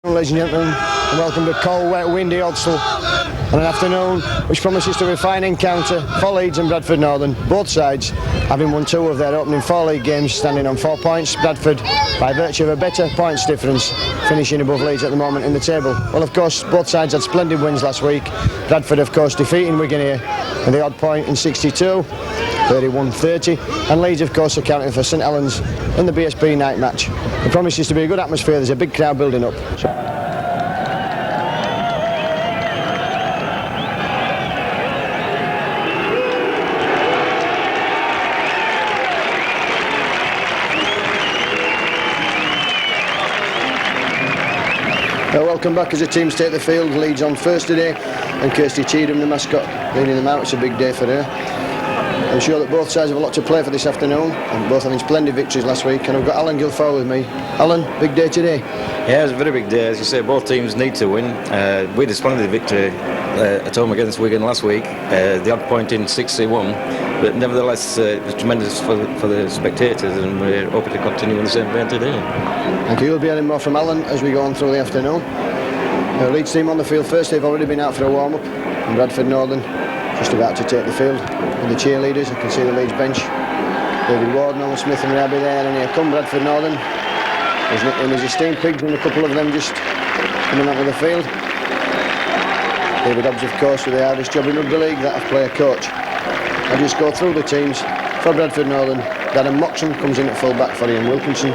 Ladies and gentlemen, and welcome to cold, wet, windy Odsal on an afternoon which promises to be a fine encounter for Leeds and Bradford Northern, both sides having won two of their opening four league games, standing on 4 points. Bradford, by virtue of a better points difference, finishing above Leeds at the moment in the table. Well, of course, both sides had splendid wins last week. Bradford, of course, defeating Wigan here with the odd point in 62, 31-30, and Leeds, of course, accounting for St Helens in the BSP night match. It promises to be a good atmosphere. There's a big crowd building up. Welcome back as the teams take the field. Leeds on first today, and Kirsty Cheetham, the mascot, leading them out. It's a big day for her. I'm sure that both sides have a lot to play for this afternoon, and both having splendid victories last week. And I've got Alan Guilfoyle with me. Alan, big day today. Yeah, it's a very big day. As you say, both teams need to win. We had a splendid victory at home against Wigan last week, the odd point in 61, but nevertheless it was tremendous for the spectators, and we're hoping to continue in the same vein today. Thank you. You'll be hearing more from Alan as we go on through the afternoon. The Leeds team on the field first. They've already been out for a warm-up, and Bradford Northern just about to take the field with the cheerleaders. I can see the Leeds bench. David Ward, Nolan Smith and Rabi there, and here come Bradford Northern. His nickname is Esteemed Pigs, and a couple of them just coming onto the field. David Hobbs, of course, with the hardest job in rugby league, that of player coach. I'll just go through the teams. For Bradford Northern, Darren Moxon comes in at full back for Ian Wilkinson.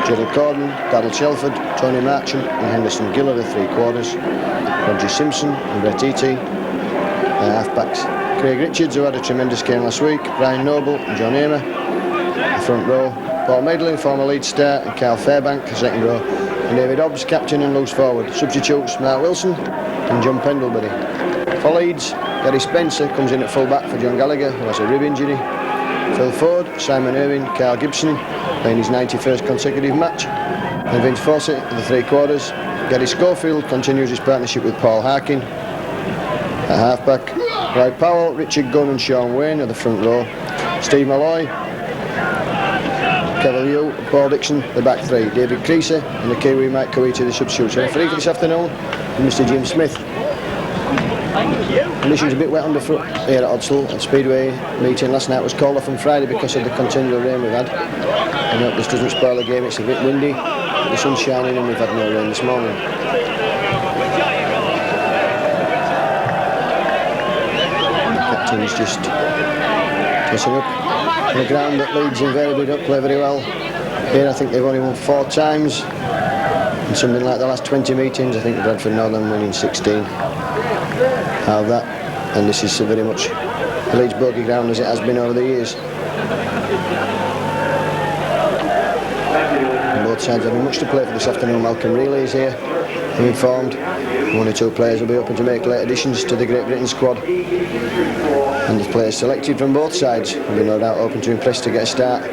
Gerald Corden, Darrell Shelford, Tony Marchant and Henderson Gill are the three quarters. Roger Simpson and Brett Eatee, half-backs. Craig Richards, who had a tremendous game last week, Brian Noble and John Amer. The front row, Paul Madelin, former Leeds star, and Carl Fairbank, the second row. And David Hobbs, captain and loose forward. Substitutes, Mark Wilson and John Pendlebury. For Leeds, Gary Spencer comes in at full back for John Gallagher, who has a rib injury. Phil Ford, Simon Irwin, Carl Gibson, playing his 91st consecutive match. And Vince Fawcett at the three quarters. Gary Schofield continues his partnership with Paul Harkin at half-back. Roy Powell, Richard Gunn and Sean Wayne are the front row. Steve Malloy, Kevin Yu, Paul Dixon, the back three. David Creaser and the Kiwi Mike Coiti, the substitutes. Referee for this afternoon, Mr Jim Smith. Conditions a bit wet underfoot here at Odsal. At Speedway meeting last night was called off on Friday because of the continual rain we've had. I hope this doesn't spoil the game. It's a bit windy, but the sun's shining and we've had no rain this morning. The captain's just tossing up on the ground that Leeds invariably don't play very well. Here I think they've only won 4 times. In something like the last 20 meetings, I think Bradford Northern winning 16. Have that, and this is very much the Leeds bogey ground as it has been over the years. And both sides having much to play for this afternoon. Malcolm Reilly is here, I'm informed. 1 or 2 players will be open to make late additions to the Great Britain squad. And the players selected from both sides will be no doubt open to impress to get a start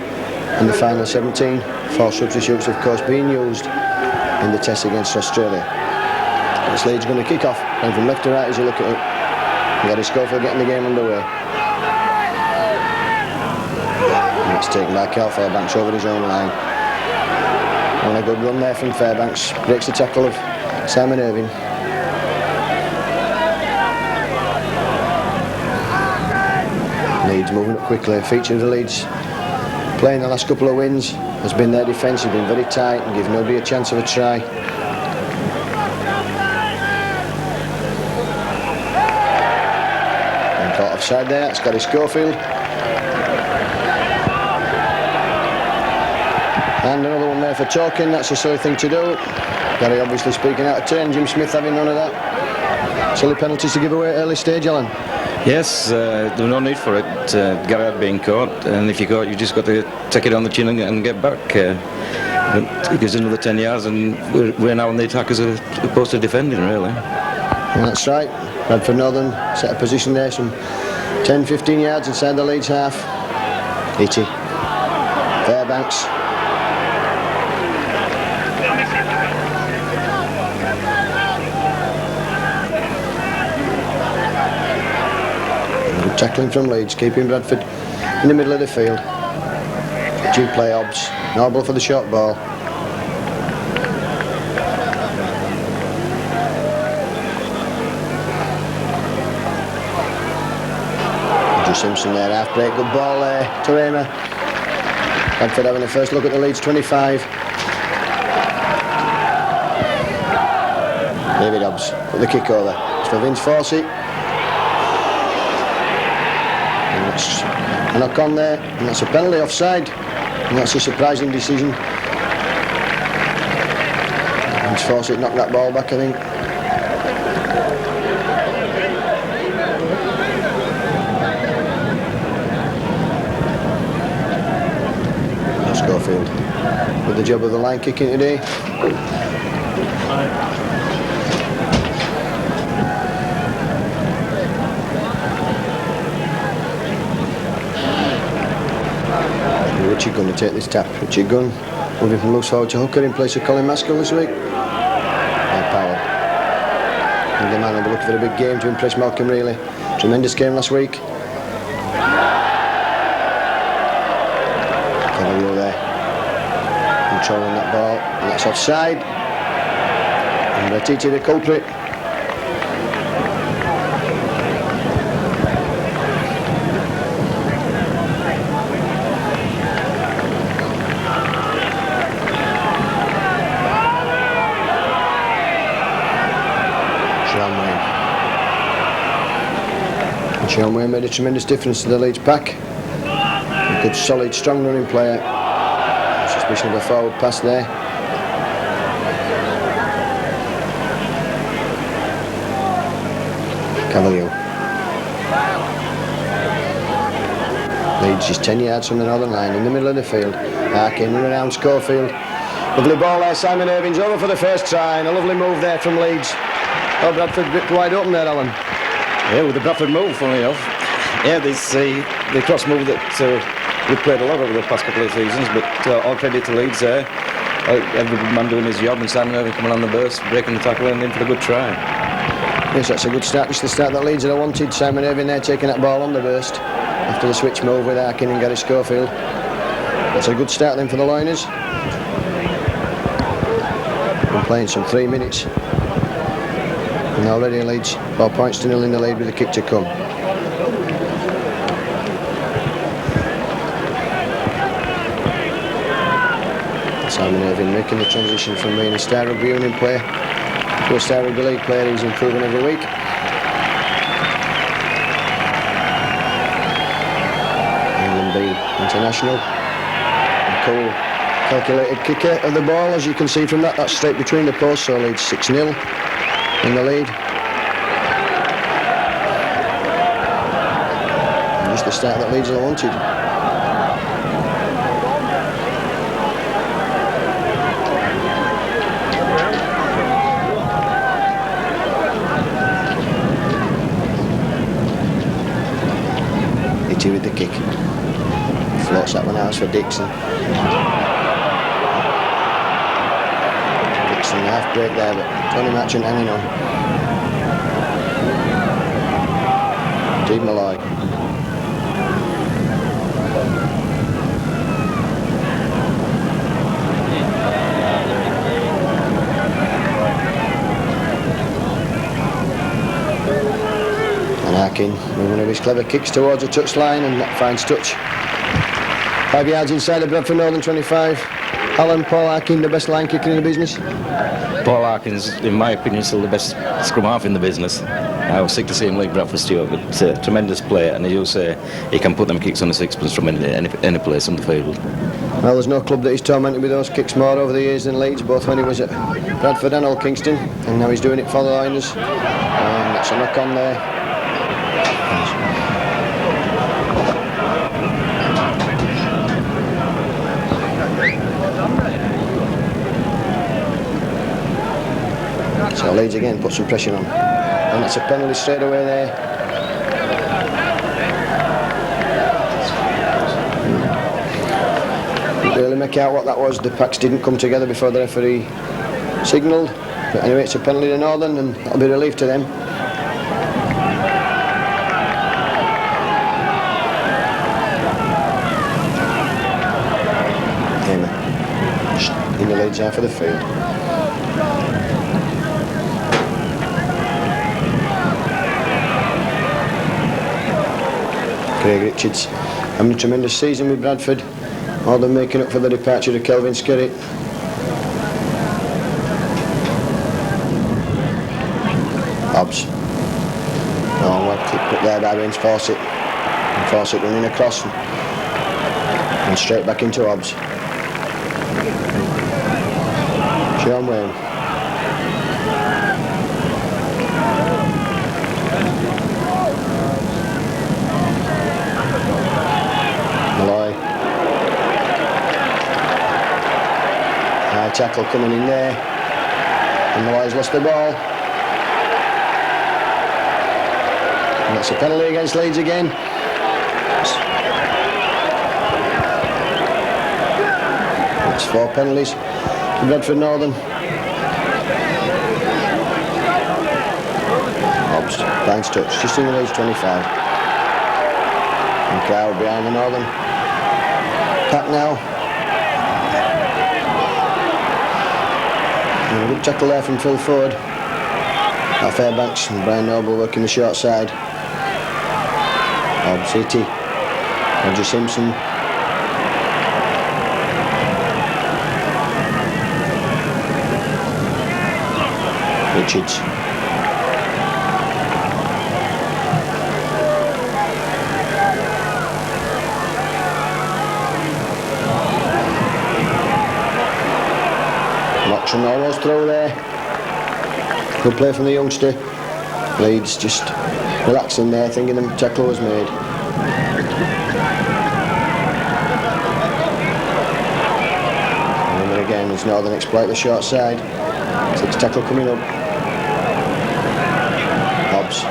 in the final 17. 4 substitutes, of course, being used in the test against Australia. This Leeds going to kick off, and from left to right as you look at it. Gary Schofield getting the game underway. And it's taken by Carl Fairbanks over his own line. And a good run there from Fairbanks. Breaks the tackle of Simon Irving. Leeds moving up quickly. Feature of the Leeds playing the last couple of wins has been their defence. Has been very tight and give nobody a chance of a try. Caught offside there, it's Gary Schofield. And another one there for talking, that's a silly thing to do. Gary obviously speaking out of turn, Jim Smith having none of that. Silly penalties to give away at early stage, Alan. Yes, there was no need for it. Gary had been caught, and if you caught, you just got to take it on the chin and get back. It gives another 10 yards, and we're now on the attack as opposed to defending, really. And that's right. Bradford Northern set a position there, some 10-15 yards inside the Leeds half. Eatee, Fairbanks. Good tackling from Leeds, keeping Bradford in the middle of the field. Due play Hobbs, Noble for the short ball. Simpson there, half break, good ball there to Raymer. Bradford having a first look at the Leeds 25. David Hobbs put the kick over. It's for Vince Fawcett. And that's a knock on there, and that's a penalty offside. And that's a surprising decision. Vince Fawcett knocked that ball back, I think. Schofield with the job of the line kicking today. Richie Gunn to take this tap. Richie Gunn moving from loose forward to hooker in place of Colin Maskell this week. And Powell. And the man will be looking for a big game to impress Malcolm Reilly. Tremendous game last week. Controlling that ball, and that's offside. And Batiti the culprit. Sean Wayne made a tremendous difference to the Leeds pack. A good, solid, strong running player. Suspicion of a forward pass there. Cavalier. Leeds is 10 yards from the northern line in the middle of the field. Arkin running around Schofield. Lovely ball there, Simon Irving's over for the first try, and a lovely move there from Leeds. Oh, Bradford a bit wide open there, Alan. Yeah, with the Bradford move, funnily enough. Yeah, this the cross move that we've played a lot over the past couple of seasons, but all credit to Leeds there. Every man doing his job, and Simon Irving coming on the burst, breaking the tackle and in for the good try. Yes, that's a good start. It's the start that Leeds had wanted. Simon Irving there taking that ball on the burst after the switch move with Arkin and Gary Schofield. That's a good start then for the Loiners. Been playing some 3 minutes. And already Leeds 4 points to 0 in the lead with a kick to come. Simon Irving making the transition from being a Star Rugby Union player to a Star Rugby League player who's improving every week. England B international. A cool calculated kicker of the ball, as you can see from that. That's straight between the posts, so Leeds 6-0 in the lead. And just the start that Leeds had wanted. With the kick, floats that one out for Dixon. Dixon half break there, but Tony Matchant hanging on. Steve Malloy. Arkin with one of his clever kicks towards the touchline, and that finds touch. 5 yards inside the Bradford Northern 25. Alan, Paul Arkin, the best line kicker in the business? Paul Arkin's, in my opinion, still the best scrum half in the business. I was sick to see him leave Bradford Stewart, but tremendous player, and as you say, he can put them kicks on the sixpence from any place on the field. Well, there's no club that he's tormented with those kicks more over the years than Leeds, both when he was at Bradford and Old Kingston, and now he's doing it for the Liners. And that's a knock on there. So Leeds again put some pressure on, and it's a penalty straight away there. Didn't really make out what that was. The packs didn't come together before the referee signalled, but anyway, it's a penalty to Northern, and that'll be a relief to them. In the Leeds half of the field. Craig Richards having a tremendous season with Bradford. All them making up for the departure of Kelvin Skerritt. Hobbs. Oh, well kicked up there by Vince Fawcett. And Fawcett running across and straight back into Hobbs. Sean Wayne. Malloy. High tackle coming in there. And Malloy's lost the ball. And that's a penalty against Leeds again. It's 4 penalties to Bradford Northern. Hobbs, finds touch, just in the Leeds 25. And crowd behind the Northern. Pack now. And a good tackle there from Phil Ford. Now Fairbanks and Brian Noble working the short side. Hobbs City. Roger Simpson. Richards. Moxon almost through there. Good play from the youngster. Leeds just relaxing there, thinking the tackle was made. And then again, as Northern exploit the short side. 6 tackle coming up. Hobbs.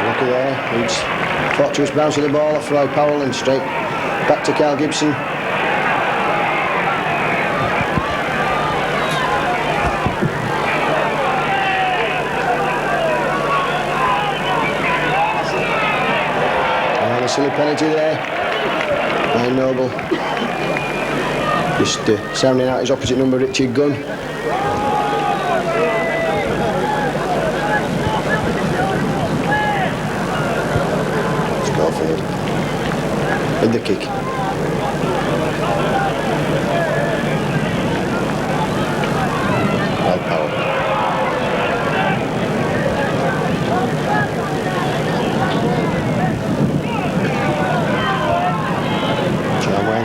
Lucky there. Leeds fortuitous bounce of the ball off Roy Powell and straight back to Carl Gibson. And a silly penalty there by Noble. Just sounding out his opposite number, Richard Gunn. Schofield with the kick. Well, Powell.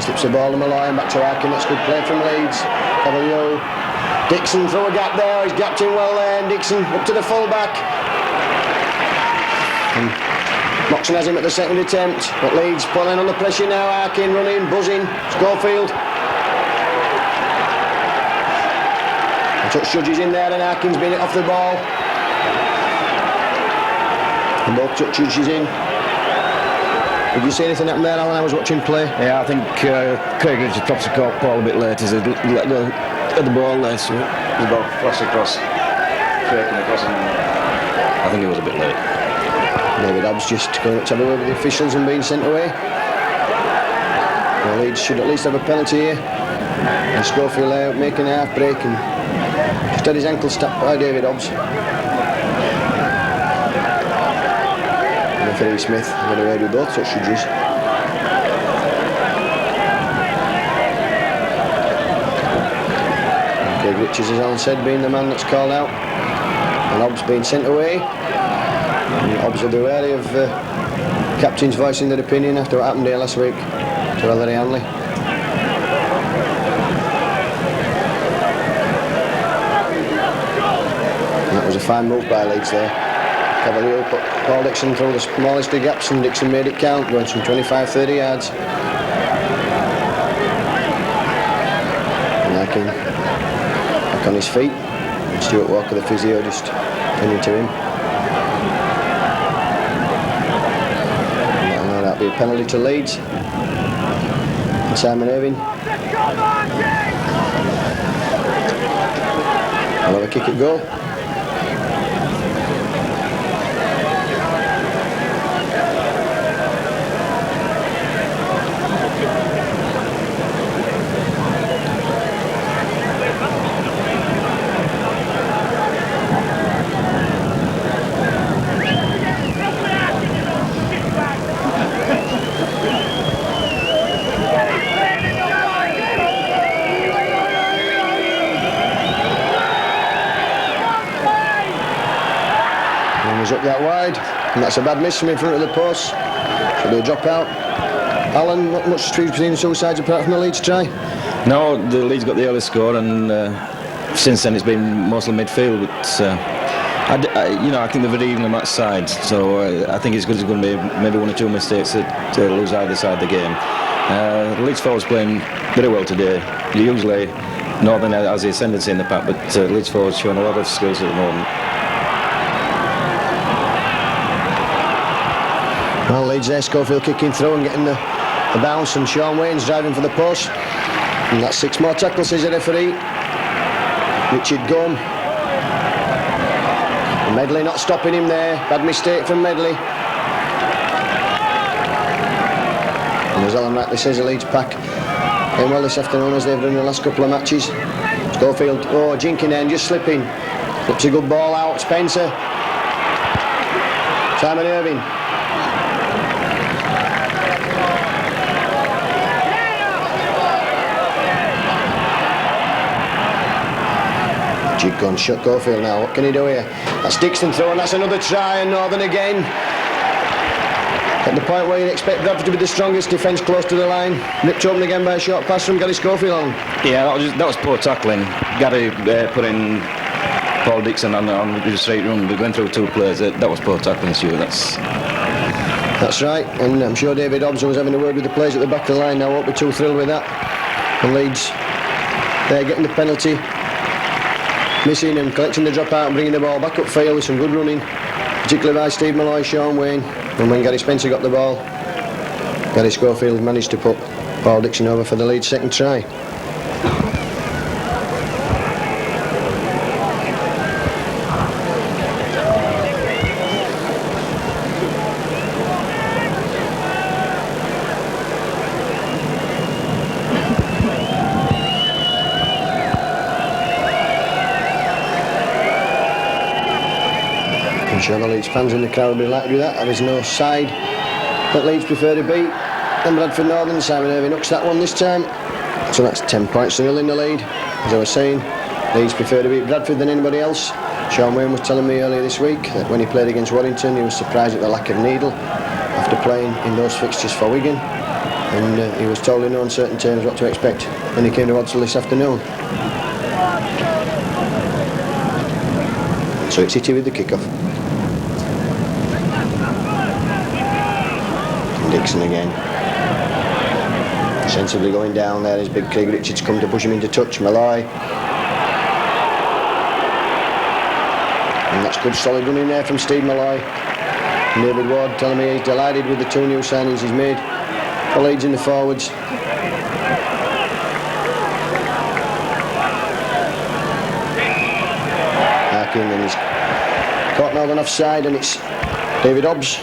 Slips the ball to Malloy and back to Arkin. That's good play from Leeds. Cavalier. Dixon through a gap there. He's gapped in well there. And Dixon up to the full-back. And Moxon has him at the second attempt. But Leeds pulling on the pressure now. Arkin running, buzzing. Schofield. And touch judges in there and Arkin's been it off the ball. And both touch judges in. Did you see anything happen there, Alan? I was watching play. Yeah, I think Craig Richards drops the ball a bit late. He's let go at the ball there, so the ball flashed across, breaking across, and I think it was a bit late. David Hobbs just going up to have a word with the officials and being sent away. Well, Leeds should at least have a penalty here. And Schofield out making a half break and just had his ankle stabbed by David Hobbs. Referee Smith got away with both touch judges. Craig Richards, as Alan said, being the man that's called out. And Hobbs being sent away. And Hobbs will be wary of captains voicing their opinion after what happened here last week to Ellery Hanley. And that was a fine move by Leeds there. Cavalier put Paul Dixon through the smallest of gaps and Dixon made it count, going from 25-30 yards. And Larkin back on his feet. And Stuart Walker, the physio, just tending to him. And that'll be a penalty to Leeds. And Simon Irving. I'll have a kick at goal. he's up that wide, and that's a bad miss from in front of the post. So they'll drop out. Alan, not much street between the two sides apart from the Leeds try? No, the Leeds got the early score, and since then it's been mostly midfield. But I think they're very even on that side. So I think it's going to be maybe one or two mistakes that lose either side of the game. The Leeds forwards playing very well today. Usually Northern has the ascendancy in the pack, but Leeds forwards showing a lot of skills at the moment. Well, Leeds there, Schofield kicking through and getting the bounce, and Sean Wayne's driving for the post. And that's 6 more tackles, says the referee. Richard Gum. Medley not stopping him there. Bad mistake from Medley. And as Alan rightly says, the Leeds pack playing well this afternoon as they've done in the last couple of matches. Schofield, jinking there and just slipping. Slips a good ball out. Spencer. Simon Irving. Jig gun shut Gofield now. What can he do here? That's Dixon throw, and that's another try, and Northern again. At the point where you'd expect Bradford to be the strongest defence close to the line. Nipped open again by a short pass from Gary Schofield on. Yeah, that was poor tackling. Gary put in Paul Dixon on the straight run. We're going through two players. That was poor tackling, Stuart. That's right, and I'm sure David Hobbs was having a word with the players at the back of the line now. Won't be too thrilled with that. And Leeds, they're getting the penalty. Missing and collecting the drop out and bringing the ball back upfield with some good running, particularly by Steve Malloy, Sean Wayne. And when Gary Spencer got the ball, Gary Schofield managed to put Paul Dixon over for the Leeds second try. I'm sure the Leeds fans in the crowd will be delighted with that. There is no side that Leeds prefer to beat. And Bradford Northern, Simon Irving hooks that one this time. So that's 10 points to 0 in the lead. As I was saying, Leeds prefer to beat Bradford than anybody else. Sean Wayne was telling me earlier this week that when he played against Warrington, he was surprised at the lack of needle after playing in those fixtures for Wigan. And he was told in no uncertain terms what to expect when he came to Odsal this afternoon. So it's City with the kick-off. Dixon again. Sensibly going down there. His big Craig Richards come to push him into touch. Malloy. And that's good solid running there from Steve Malloy. And David Ward telling me he's delighted with the two new signings he's made for Leeds in the forwards. Harkin, and he's caught Northern offside, and it's David Hobbs.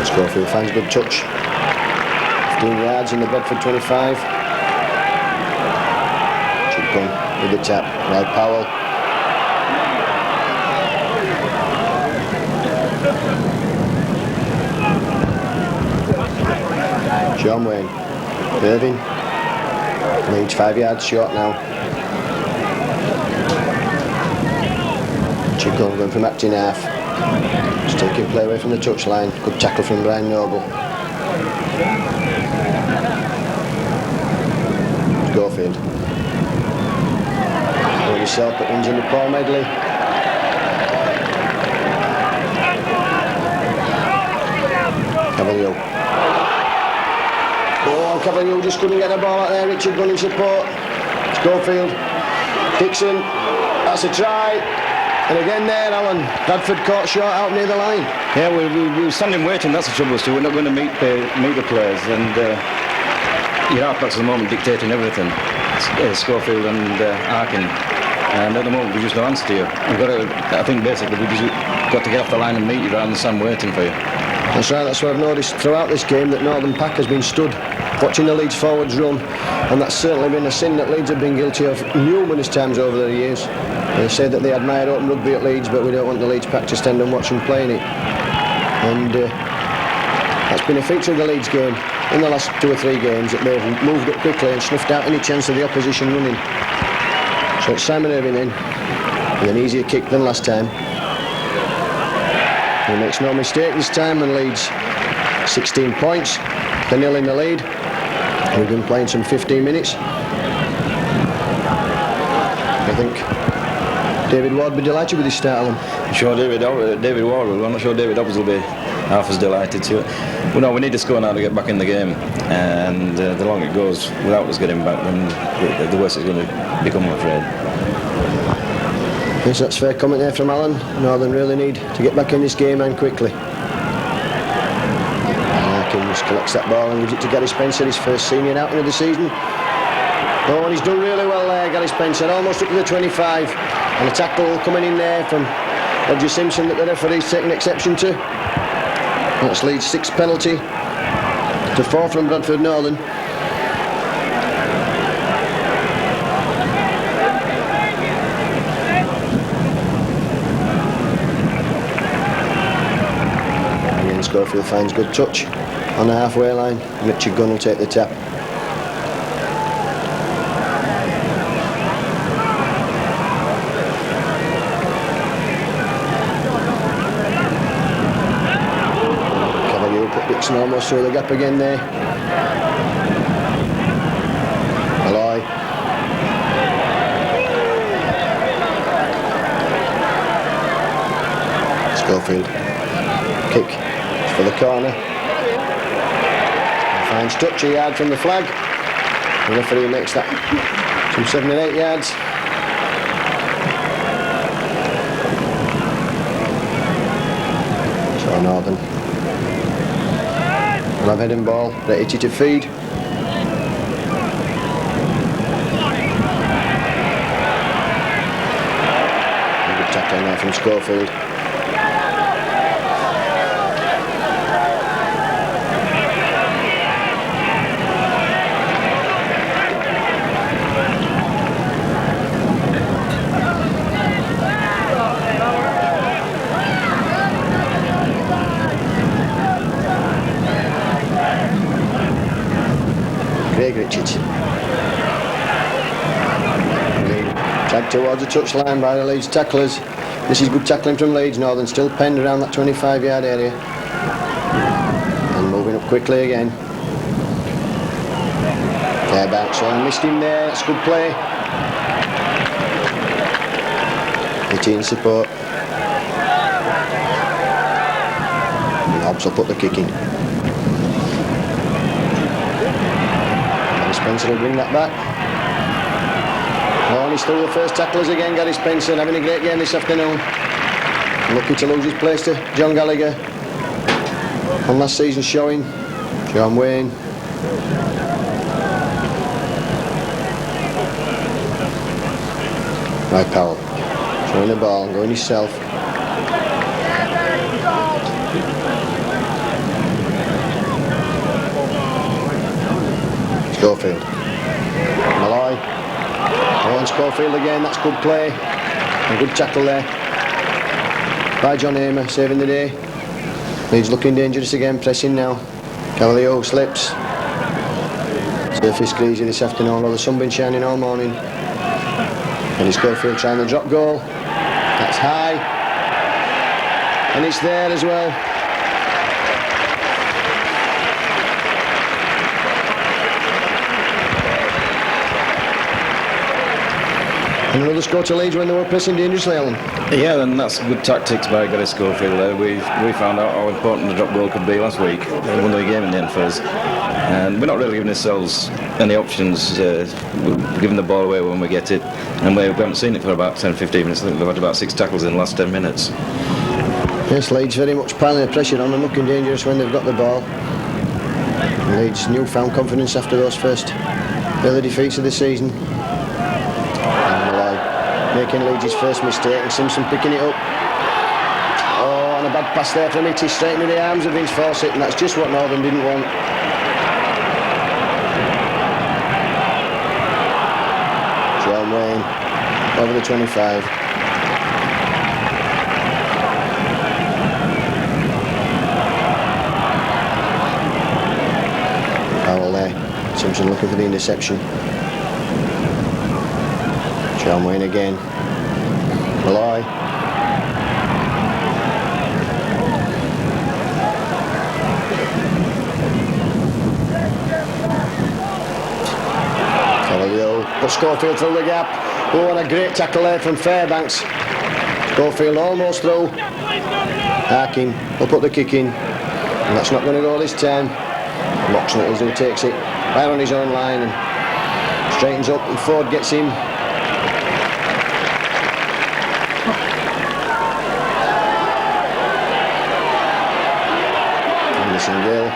Schofield finds a good touch. 15 yards in the Bradford 25. Chip gun with the tap. Right, Powell. Sean Wayne. Irving. Leeds 5 yards short now. Chip gun going from acting half. Just taking play away from the touchline. Good tackle from Brian Noble. Schofield. Hold yourself, but runs into Paul Medley. Cavalier. Cavalier just couldn't get the ball out there. Richard running support. Schofield. Dixon. That's a try. And again there, Alan, Bradford caught short out near the line. Yeah, we were standing waiting, that's the trouble, Stu. We're not going to meet the players. And half-backs at the moment dictating everything. Schofield and Harkin. And at the moment, we've just no answer to you. We've got to, I think basically, we've just got to get off the line and meet you rather than stand waiting for you. That's right, that's what I've noticed throughout this game, that Northern Pack has been stood watching the Leeds forwards run, and that's certainly been a sin that Leeds have been guilty of numerous times over the years. They say that they admire open rugby at Leeds, but we don't want the Leeds Pack to stand and watch them playing it. And that's been a feature of the Leeds game in the last 2 or 3 games, that they've moved up quickly and snuffed out any chance of the opposition running. So it's Simon Irving in, with an easier kick than last time. He makes no mistake this time and leads 16 points. They're nil in the lead. We've been playing some 15 minutes. I think David Ward will be delighted with this start, Alan. I'm sure David Ward will. I'm not sure David Hobbs will be half as delighted to it. Well, no, we need to score now to get back in the game, and the longer it goes without us getting back, then the worse it's going to become, I'm afraid. Yes, that's fair comment there from Alan. Northern really need to get back in this game and quickly. Atkins collects that ball and gives it to Gary Spencer, his first senior outing of the season. Oh, and he's done really well there, Gary Spencer, almost up to the 25. And a tackle coming in there from Roger Simpson that the referee's taking exception to. That's Leeds' 6th penalty to 4 from Bradford Northern. Schofield finds good touch on the halfway line. Richard Gunn will take the tap. Cavalier put Dixon almost through the gap again there. Malloy. Schofield. Kick for the corner. Finds touch a yard from the flag. The referee makes that from 7 and 8 yards. So Northern will have heading ball ready to feed. Good tackle now from Schofield. Richards. Dragged towards the touchline by the Leeds tacklers. This is good tackling from Leeds. Northern still penned around that 25-yard area. And moving up quickly again. Fair bounce on, missed him there. That's good play. 18 support. And Hobbs will put the kick in. Spencer will bring that back. Oh, and he's through the first tacklers again, Gary Spencer, having a great game this afternoon. Lucky to lose his place to John Gallagher on last season's showing. John Wayne. Right, Powell. Throwing the ball, going himself. Schofield. Malloy. Oh, and Schofield again, that's good play. A good tackle there by John Hamer, saving the day. Leeds looking dangerous again, pressing now. Cavalier slips. Surface greasy this afternoon, well, the sun been shining all morning. And it's Schofield trying the drop goal. That's high. And it's there as well. And another score to Leeds when they were pressing dangerously, Alan. Yeah, and that's good tactics by Gary Schofield there. We found out how important the drop goal could be last week. They won the game in the end for us. And we're not really giving ourselves any options. We're giving the ball away when we get it. And we haven't seen it for about 10-15 minutes. I think we've had about 6 tackles in the last 10 minutes. Yes, Leeds very much piling the pressure on and looking dangerous when they've got the ball. Leeds newfound confidence after those first early defeats of the season. Making Leeds' first mistake and Simpson picking it up. Oh, and a bad pass there from Itty, straight into the arms of Vince Fawcett, and that's just what Northern didn't want. John Wayne over the 25. Foul there. Simpson looking for the interception. John Wayne again. Malloy. Put Schofield through the gap. Oh, what a great tackle there from Fairbanks. Schofield almost through. Harkin will put the kick in. And that's not going to go this time. Moxon it is who takes it right on his own line and straightens up, and Ford gets him. Anderson Gale.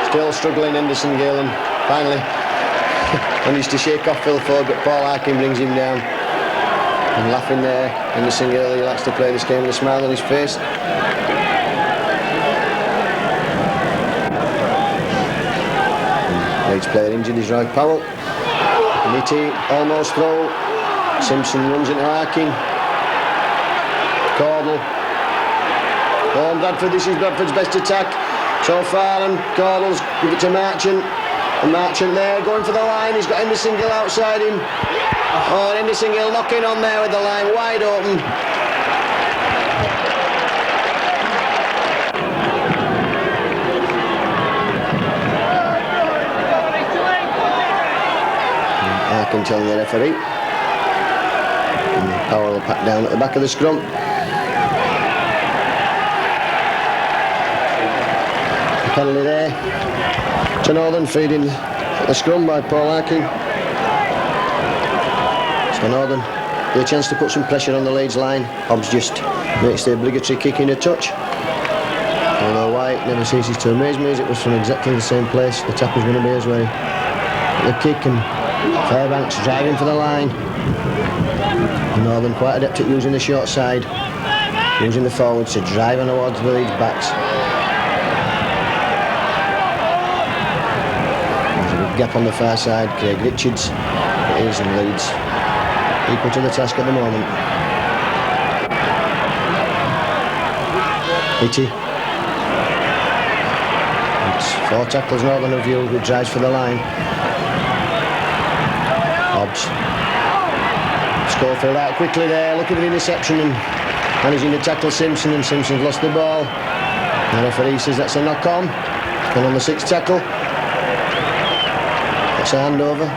Still struggling, Anderson Gale, and finally managed to shake off Phil Ford, but Paul Harkin brings him down. And laughing there, Anderson Gale, he likes to play this game with a smile on his face. Leeds player injured is Roy Powell. Nitti almost through. Simpson runs into Harkin. Cordell. Oh, Bradford, this is Bradford's best attack so far, and Cordell's give it to Marchant. And Marchant there, going for the line. He's got Henderson Gill outside him. Oh, and Henderson Gill knocking on there with the line wide open. I can tell the referee. And Powell will pack down at the back of the scrum. The penalty there to Northern, feeding the scrum by Paul Harkin. So Northern get a chance to put some pressure on the Leeds line. Hobbs just makes the obligatory kick in a touch. Although White never ceases to amaze me, as it was from exactly the same place the tap was going to be as well. The kick, and Fairbanks driving for the line. And Northern quite adept at using the short side, using the forwards to drive on towards the Leeds backs. There's a big gap on the far side. Craig Richards, it is, in Leeds equal to the task at the moment. Itty. It's 4 tackles Northern of you, who drives for the line. Hobbs. Schofield out quickly there, looking at the interception and managing to tackle Simpson, and Simpson's lost the ball. The referee says that's a knock-on. And on the 6th tackle, that's a handover.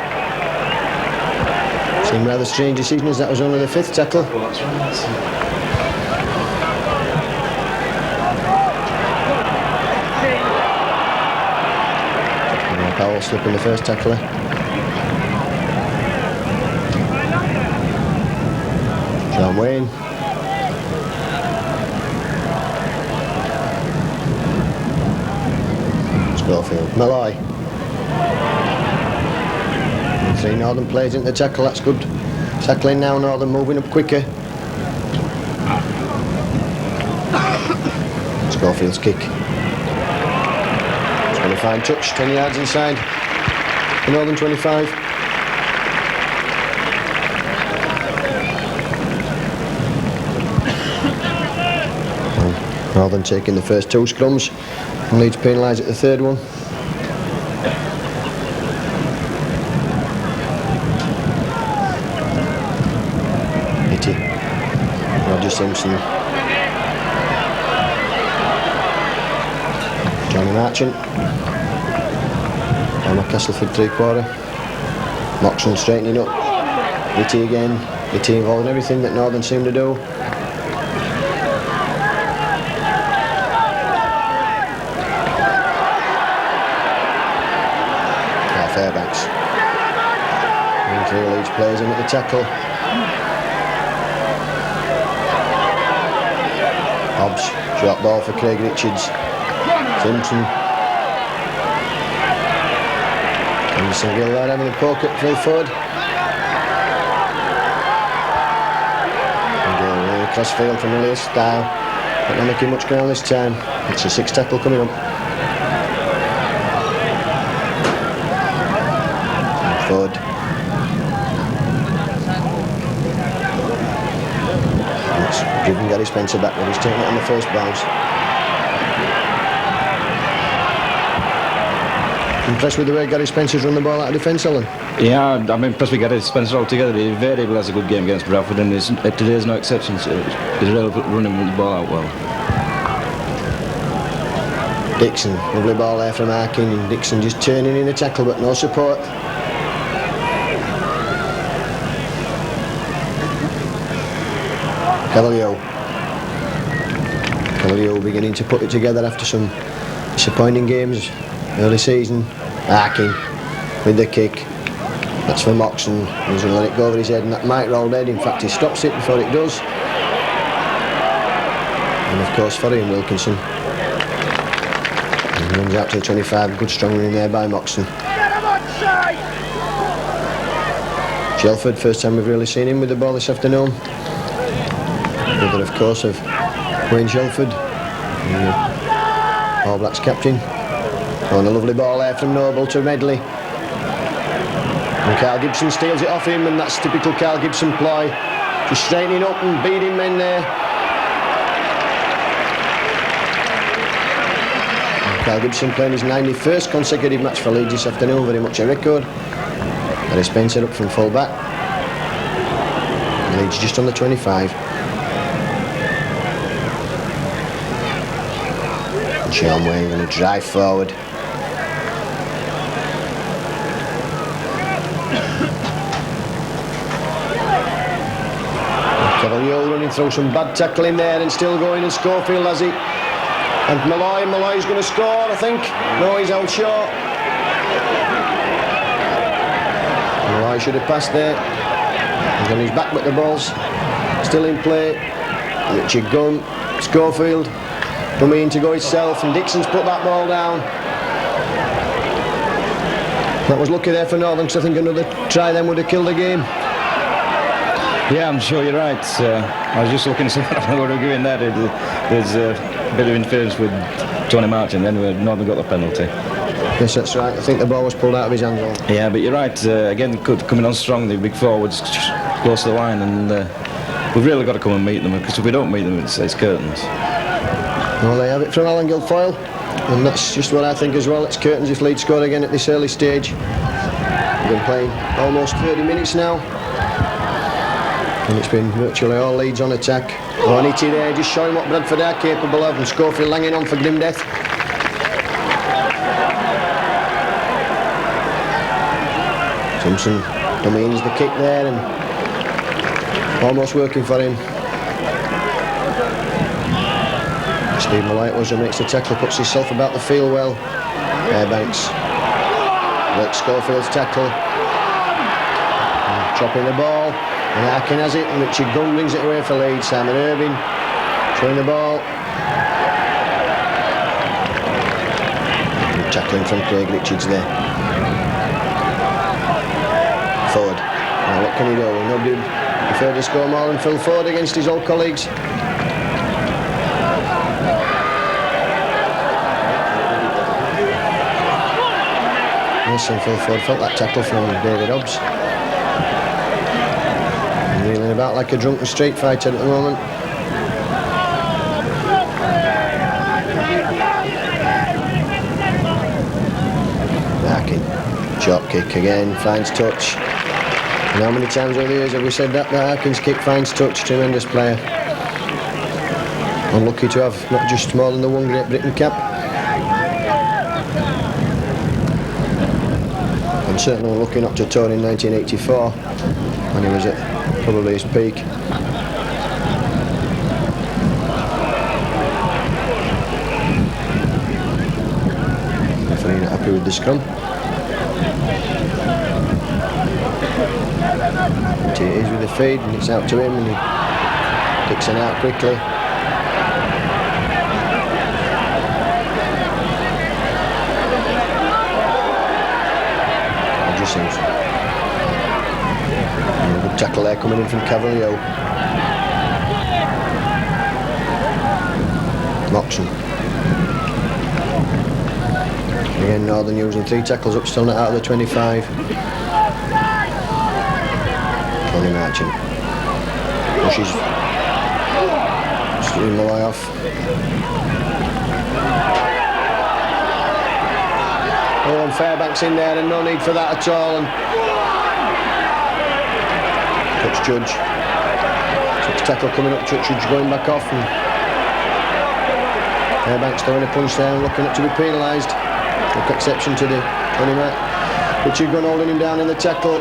Seemed rather strange decision, as that was only the 5th tackle. Powell slipping the first tackler. John Wayne. Schofield. Malloy. 3 Northern players into the tackle, that's good. Tackling now, Northern moving up quicker. Schofield's kick. It's going to find touch, 10 yards inside. The Northern 25. Northern taking the first 2 scrums, and Leeds penalised at the 3rd one. Itty, Roger Simpson, Johnny Marchant, Emma Castleford 3/4, Moxon straightening up, Itty again, Itty involved in everything that Northern seemed to do. Fairbanks. And 3 Leeds players in at the tackle. Hobbs, short ball for Craig Richards. Simpson. Anderson Gill there having a poke at Phil Ford. And Gill really cross field from Elias style, but not making much ground this time. It's a 6 tackle coming up. And forward. And it's driven Gary Spencer backward. He's taking it on the first bounce. Impressed with the way Gary Spencer's run the ball out of defence, Alan? Yeah, I'm impressed with Gary Spencer altogether. He invariably has a good game against Bradford, and today's no exception. So he's really running the ball out well. Dixon, lovely ball there from Arkin. Dixon just turning in a tackle, but no support. Cavalier beginning to put it together after some disappointing games early season. Arkin with the kick. That's for Moxon. He's going to let it go over his head, and that might roll dead. In fact, he stops it before it does. And of course, for Ian Wilkinson. And runs out to the 25. Good strong running there by Moxon. Shelford, first time we've really seen him with the ball this afternoon. Brother, of course, of Wayne Shelford, All Blacks captain. And a lovely ball there from Noble to Medley. And Carl Gibson steals it off him, and that's typical Carl Gibson ploy. Just straightening up and beating men there. And Carl Gibson playing his 91st consecutive match for Leeds this afternoon, very much a record. Gary Spencer up from full back. Leeds just on the 25. And Sean Wayne going to drive forward. Cavalier running through some bad tackling there and still going, and Schofield has it. And Malloy's going to score, I think. No, he's held short. Malloy should have passed there. He's on his back, but the ball's still in play. Richard Gunn, Schofield coming in to go himself, and Dixon's put that ball down. That was lucky there for Northern, because I think another try then would have killed the game. Yeah, I'm sure you're right. I was just looking to see what we were doing there. There's a bit of interference with Tony Martin, then Northern got the penalty. Yes, that's right. I think the ball was pulled out of his hands. Yeah, but you're right. Again, coming on strong, the big forwards close to the line, and we've really got to come and meet them, because if we don't meet them, it's curtains. Well, they have it from Alan Guilfoyle, and that's just what I think as well. It's curtains if Leeds score again at this early stage. We've been playing almost 30 minutes now. And it's been virtually all Leeds on attack. Onity there, just showing what Bradford are capable of, and Schofield hanging on for grim death. Thompson domains the kick there and almost working for him. Steve Malloy was who makes the tackle, puts himself about the field well. Banks. Blake Schofield's tackle. Chopping the ball. And Arkin has it, and Richard Gunn brings it away for Leeds. Simon Irving throwing the ball. And tackling from Craig Richards there. Forward. Now what can he do? Nobody preferred to score more than Phil Ford against his old colleagues. Yes, and Phil Ford felt that tackle from David Hobbs. Reeling about like a drunken street fighter at the moment. Arkin, short kick again, finds touch. And how many times over the years have we said that Arkin's kick finds touch? Tremendous player. Unlucky to have not just more than the one Great Britain cap. And certainly unlucky not to tour in 1984 when he was at probably his peak. Referee not happy with the scrum. It is with the feed, and it's out to him, and he kicks it out quickly. Just good tackle there coming in from Cavalier. Moxon. Again, Northern using 3 tackles up, still not out of the 25. Tony Marchant. Pushes. Steering the way off. Oh, and Fairbanks in there, and no need for that at all. And touch judge. Touch tackle coming up, touch judge going back off. And Fairbanks throwing a punch there and looking up to be penalised. Took exception to the 20 mark. Richard Gunn holding him down in the tackle.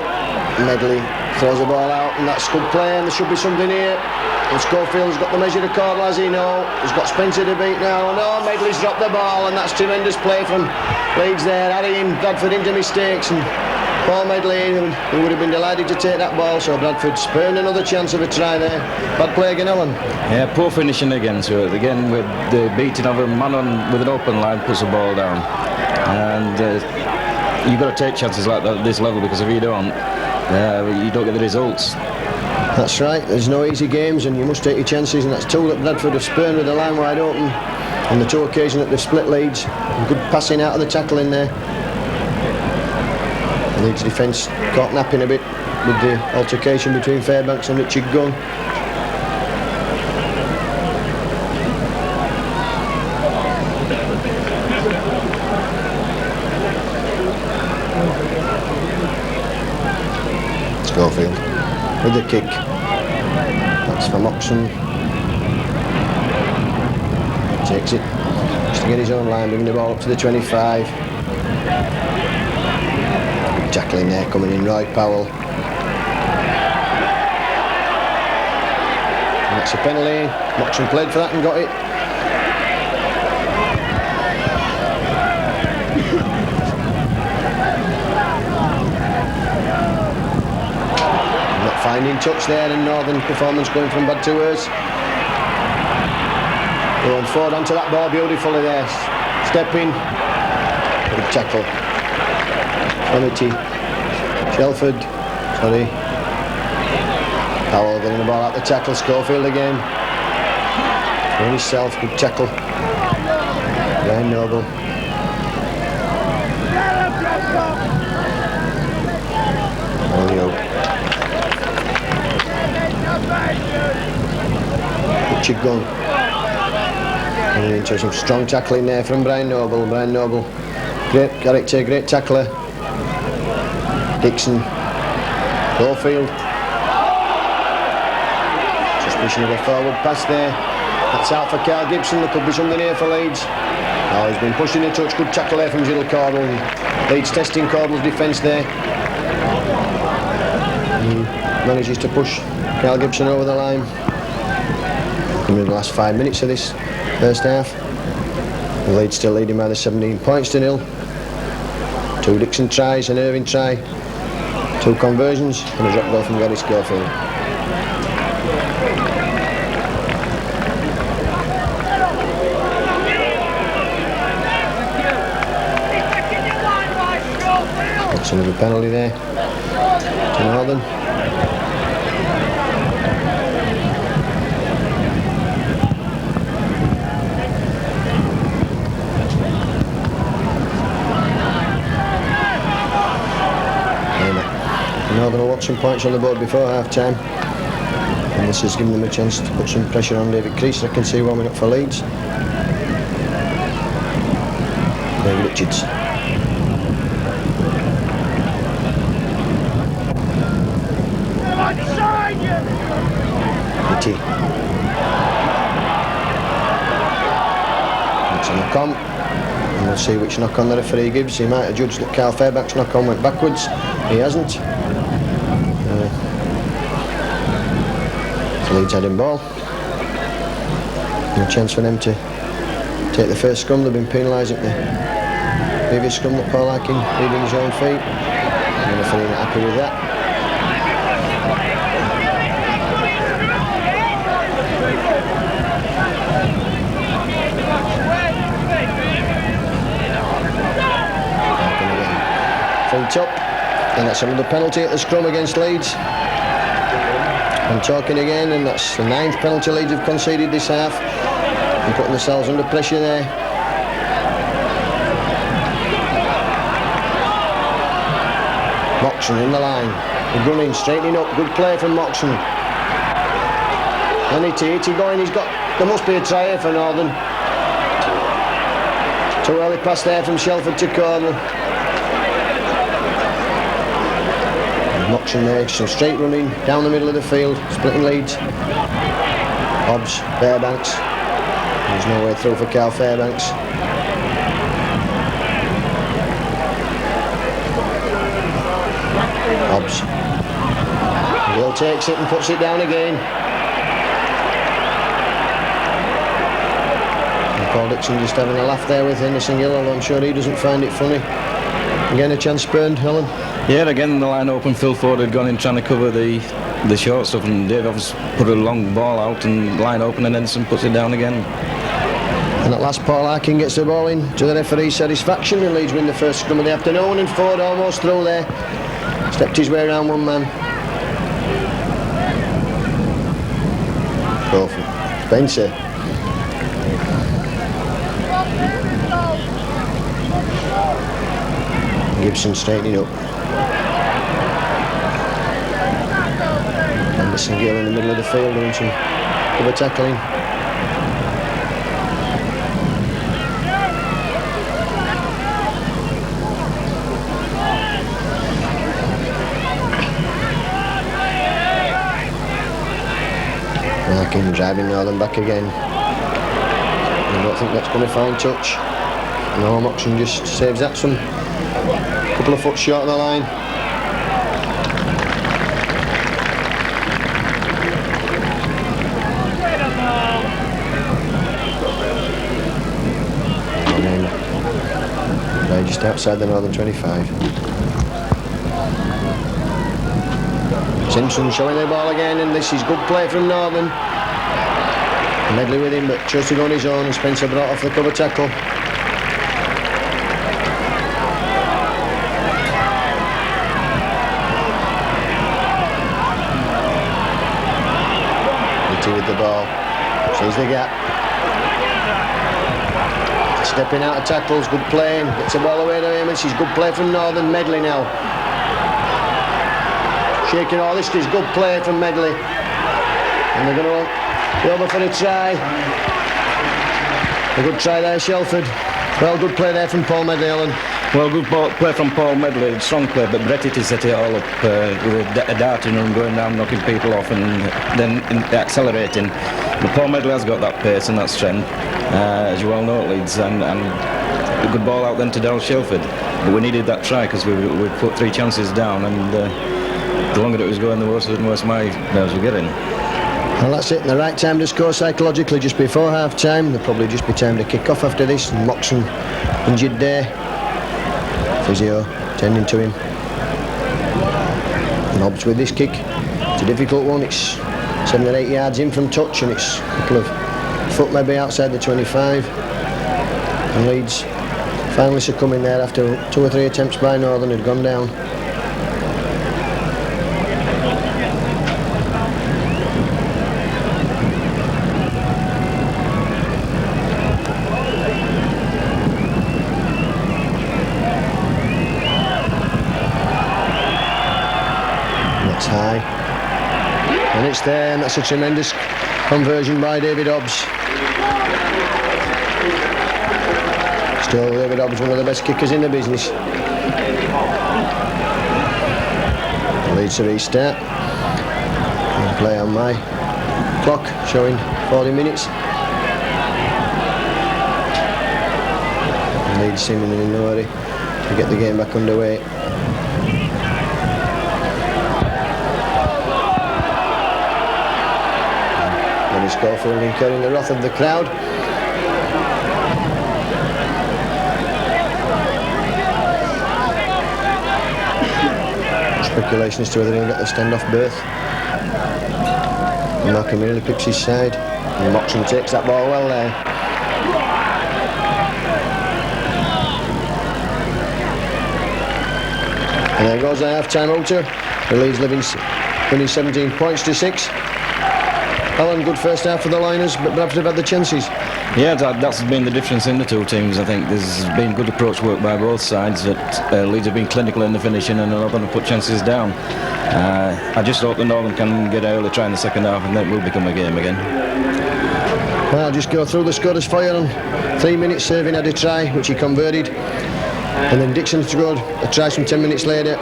Medley throws the ball out, and that's good play, and there should be something here. And Schofield's got the measure of Cordell, as he know. He's got Spencer to beat now. No, Medley's dropped the ball, and that's tremendous play from Leeds there, adding Bradford into mistakes. And Paul Medley, who would have been delighted to take that ball, so Bradford spurned another chance of a try there. Bad play again, Alan. Yeah, poor finishing again. So again, with the beating of a man on with an open line, puts the ball down. And you've got to take chances like that at this level, because if you don't get the results. That's right, there's no easy games, and you must take your chances, and that's 2 that Bradford have spurned with the line wide open on the 2 occasions that they've split Leeds. Good passing out of the tackle in there. Leeds defence caught napping a bit with the altercation between Fairbanks and Richard Gunn. Schofield with the kick. That's for Moxon. Takes it just to get his own line, bringing the ball up to the 25. Tackling there, coming in, Roy Powell. And that's a penalty. Moxon played for that and got it. Finding touch there, and Northern performance going from bad to worse. Going forward onto that ball beautifully there. Step in. Big tackle. Onity. Shelford. Sorry. Powell getting the ball out the tackle. Schofield again. On himself. Good tackle. Ryan Noble. Richard Gunn. Coming into some strong tackling there from Brian Noble. Brian Noble, great character, great tackler. Dixon. Schofield. Suspicion of a forward pass there. That's out for Carl Gibson. There could be something here for Leeds. Oh, he's been pushing the touch. Good tackle there from Gilles Cordell. Leeds testing Cordell's defence there. He manages to push Carl Gibson over the line. In the last 5 minutes of this first half. The Leeds still leading by the 17 points to 0. 2 Dixon tries, an Irving try, 2 conversions, and a drop goal from Gary Schofield. That's another penalty there to Northern. Northern will watch some points on the board before half-time, and this has given them a chance to put some pressure on David Crease. I can see warming up for Leeds. David Richards. Itty. That's a knock-on. And we'll see which knock-on the referee gives. He might have judged that Carl Fairbanks' knock-on went backwards. He hasn't. Leeds heading ball. And a chance for them to take the first scrum. They've been penalised at the previous scrum that Paul Larkin leading his own feet. And the referee not happy with that. Front up, and that's another penalty at the scrum against Leeds. And talking again, and that's the 9th penalty Leeds have conceded this half. and putting themselves under pressure there. Moxon in the line. Good running, straightening up. Good play from Moxon. And it's going. There must be a try here for Northern. Too early pass there from Shelford to corner. Moxon there, so straight running down the middle of the field, splitting Leeds. Hobbs, Fairbanks. There's no way through for Carl Fairbanks. Hobbs. Gill takes it and puts it down again. And Paul Dixon just having a laugh there with Henderson Gill, although I'm sure he doesn't find it funny. Again a chance spurned, Helen. Yeah, again the line open. Phil Ford had gone in trying to cover the short stuff, and Dave Hobbs put a long ball out and line open, and Henderson puts it down again. And at last Paul Harkin gets the ball in to the referee's satisfaction, and Leeds win the first scrum of the afternoon, and Ford almost through there. Stepped his way around one man. Go for Spencer. Gibson straightening up. Anderson Gill in the middle of the field doing some cover tackling. Larkin driving Northern back again. I don't think that's going to find touch. No, Moxon just saves that some. Couple of foot short of the line. And then they're just outside the Northern 25. Simpson showing the ball again, and this is good play from Northern. Medley with him, but chose to go on his own, and Spencer brought off the cover tackle. With the ball, sees the gap, stepping out of tackles, good play, gets the ball away to him, and she's good play from Northern. Medley now shaking all this is good play from Medley, and they're going to be over for a try. A good try there, Shelford. Well, good play there from Paul Medley, Alan. Well, good play from Paul Medley, strong play, but Bretty set it all up with a darting run, going down, knocking people off, and then accelerating. But Paul Medley has got that pace and that strength, as you well know, at Leeds, and a good ball out then to Darryl Shelford. But we needed that try because we put 3 chances down, and the longer it was going, the worse my nerves were getting. Well, that's it. The right time to score psychologically just before half-time. There'll probably just be time to kick off after this. And Moxon injured there. Physio tending to him. And Hobbs with this kick. It's a difficult one. It's 7 or 8 yards in from touch, and it's a couple of foot maybe outside the 25. And Leeds finally succumbing there after 2 or 3 attempts by Northern had gone down. High, and it's there, and that's a tremendous conversion by David Hobbs. Still David Hobbs, one of the best kickers in the business. Leeds to restart. I'll play on my clock showing 40 minutes. Leeds seemingly in no hurry to get the game back underway. Schofield incurring the wrath of the crowd. Speculation as to whether he'll get the stand-off berth. And Malcolm really picks his side, and Moxon takes that ball well there. And there goes the half-time outer. The Leeds winning 17 points to 6. Alan, good first half for the Liners, but Bradford have had the chances. Yeah, that's been the difference in the two teams. I think there's been good approach work by both sides, that Leeds have been clinical in the finishing and Northern have put chances down. I just hope the Northern can get an early try in the second half, and then it will become a game again. Well, I'll just go through the scorers for you. On 3 minutes, Serving had a try, which he converted. And then Dixon scored a try some 10 minutes later.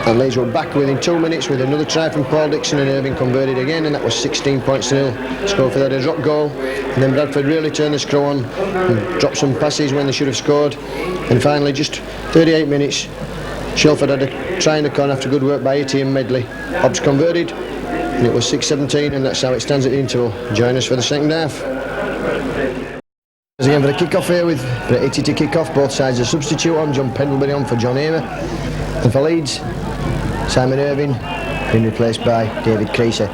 And Leeds were back within 2 minutes with another try from Paul Dixon, and Irving converted again, and that was 16 points to nil. Schofield had a drop goal, and then Bradford really turned the screw on and dropped some passes when they should have scored. And finally, just 38 minutes, Shelford had a try in the corner after good work by Itty and Medley. Hobbs converted, and it was 6-17, and that's how it stands at the interval. Join us for the second half. As again for the kick-off here with Brett Itty to kick off. Both sides a substitute on, John Pendlebury on for John Hamer. And for Leeds, Simon Irving being replaced by David Creasy.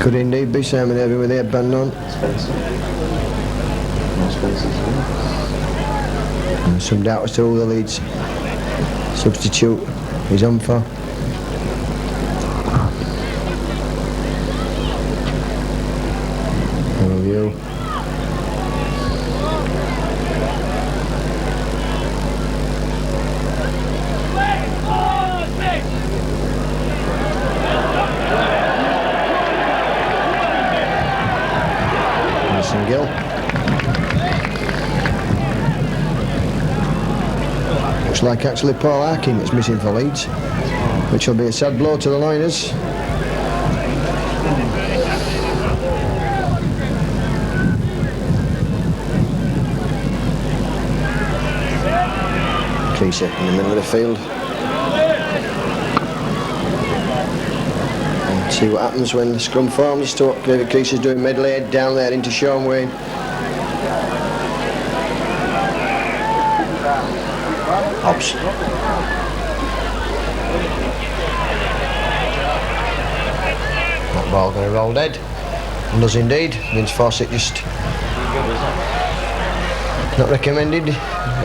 Could indeed be Simon Irving with the headband on. And some doubt as to who the Leeds substitute is on for. Review. Gill. Looks like actually Paul Arkin that's missing for Leeds, which will be a sad blow to the Liners. Creasy in the middle of the field. See what happens when the scrum forms. To what David Creasy is doing. Medley head down there into Sean Wayne. Hobbs. That ball going to roll dead. And does indeed. Vince Fawcett just not recommended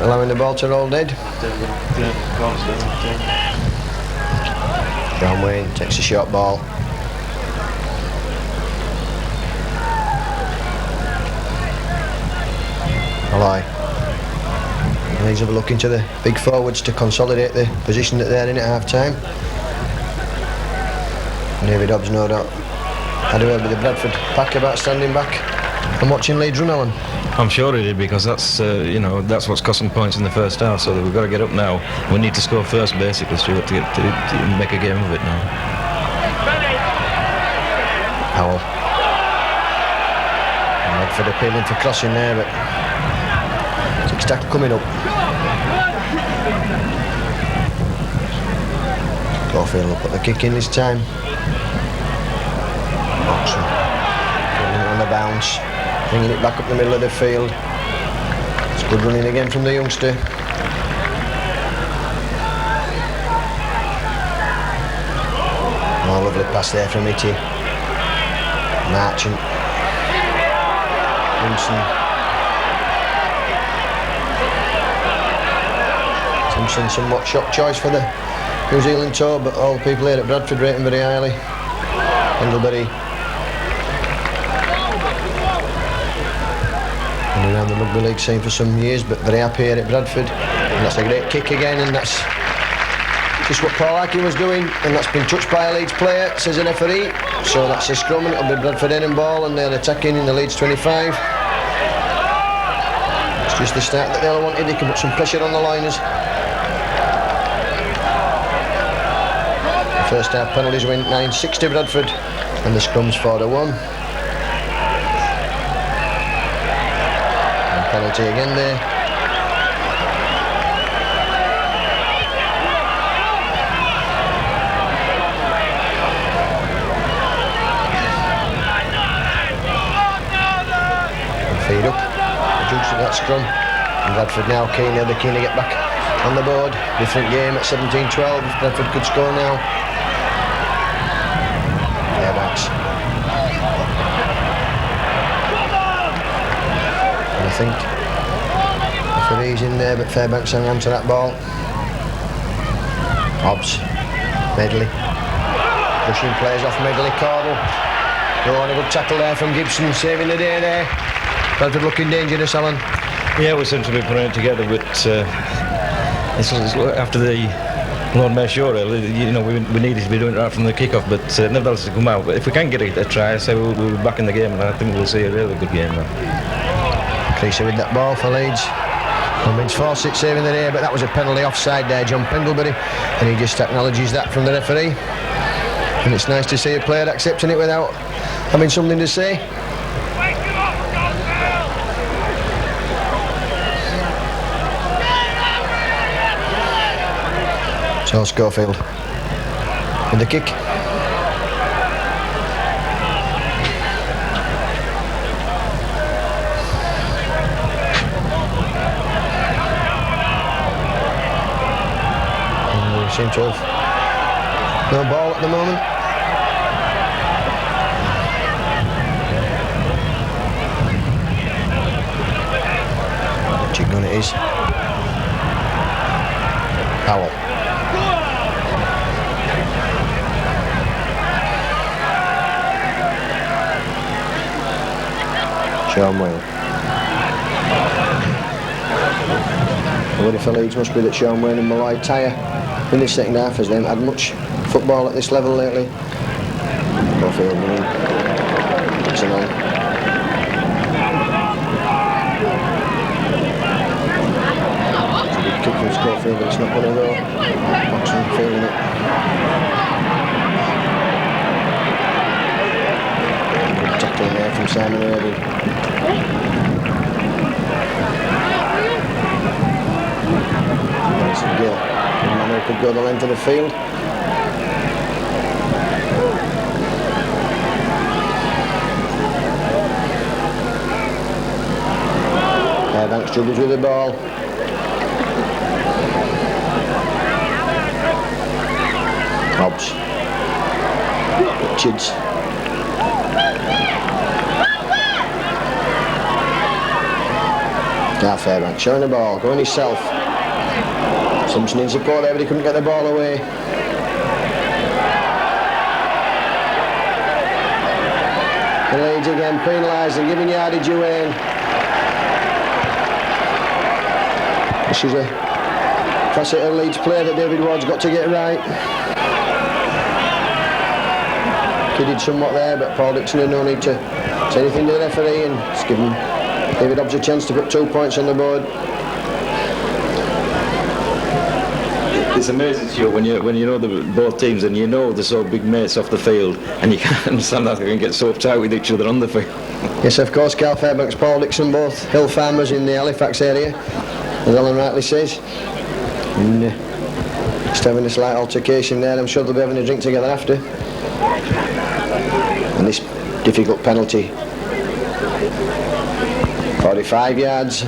allowing the ball to roll dead. Sean Wayne takes a short ball. Leeds have a look into the big forwards to consolidate the position that they're in at half time. David Hobbs no doubt had a word with the Bradford pack about standing back and watching Leeds run, Alan. I'm sure he did, because that's that's what's cost them points in the first half, so we've got to get up now. We need to score first, basically, Stuart, to make a game of it now. Howell. Medford appealing for crossing there, but tackle coming up. Schofield will put the kick in this time. Oxford getting it on the bounce, bringing it back up the middle of the field. It's good running again from the youngster. Oh, lovely pass there from Itty. Marchant. Winston. Simpson, somewhat shock choice for the New Zealand tour, but all the people here at Bradford rate him very highly. Pendlebury. Been around the rugby league scene for some years, but very happy here at Bradford. And that's a great kick again, and that's just what Paul Arkin was doing, and that's been touched by a Leeds player, says an referee. So that's a scrum, and it'll be Bradford end and ball, and they're attacking in the Leeds 25. It's just the start that they all wanted. They can put some pressure on the Liners. First half penalties win 9-6 to Bradford, and the scrum's 4-1. And penalty again there. And feed up. Reduced that scrum. And Bradford now keen, they're keen to get back on the board. Different game at 17-12. If Bradford could score now. I think referee's in there, but Fairbanks hung on to that ball. Hobbs, Medley, pushing players off Medley, Cardle. Oh, and a good tackle there from Gibson, saving the day there. Bradford looking dangerous, Alan. Yeah, we seem to be putting it together, but it's after the Lord Mayor show, really, you know, we needed to be doing it right from the kick-off, but nevertheless to come out. But if we can get a try, I say we'll be back in the game, and I think we'll see a really good game now. Creasy with that ball for Leeds. Cummins Fawcett saving the day, but that was a penalty offside there, John Pendlebury, and he just acknowledges that from the referee. And it's nice to see a player accepting it without having something to say. So Schofield with the kick. And we seem to have no ball at the moment. Which gun it is. Powell. Sean Whale. The worry for Leeds must be that Sean Whale and Malloy tire in the second half, as they haven't had much football at this level lately. Schofield, it's an on. It's a good kick from Schofield, but it's not going to go. Oxford feeling it. Good tackling there from Simon Irving. Gill, the man who could go the length of the field. Banks struggles with the ball. Hobbs. Richards. Now Fairbanks showing the ball, going himself. Simpson in support there, but he couldn't get the ball away. The Leeds again penalised and giving yardage away. This is a facet of Leeds play that David Ward's got to get right. Kidded somewhat there, but Paul Dixon had no need to say anything to the referee, and it's given David Hobbs a chance to put 2 points on the board. It's amazing to you when you know both teams and you know they're so big mates off the field, and you can't understand how they can get so uptight with each other on the field. Yes, of course, Carl Fairbanks, Paul Dixon, both hill farmers in the Halifax area, as Alan rightly says. And just having a slight altercation there. I'm sure they'll be having a drink together after. And this difficult penalty. 45 yards.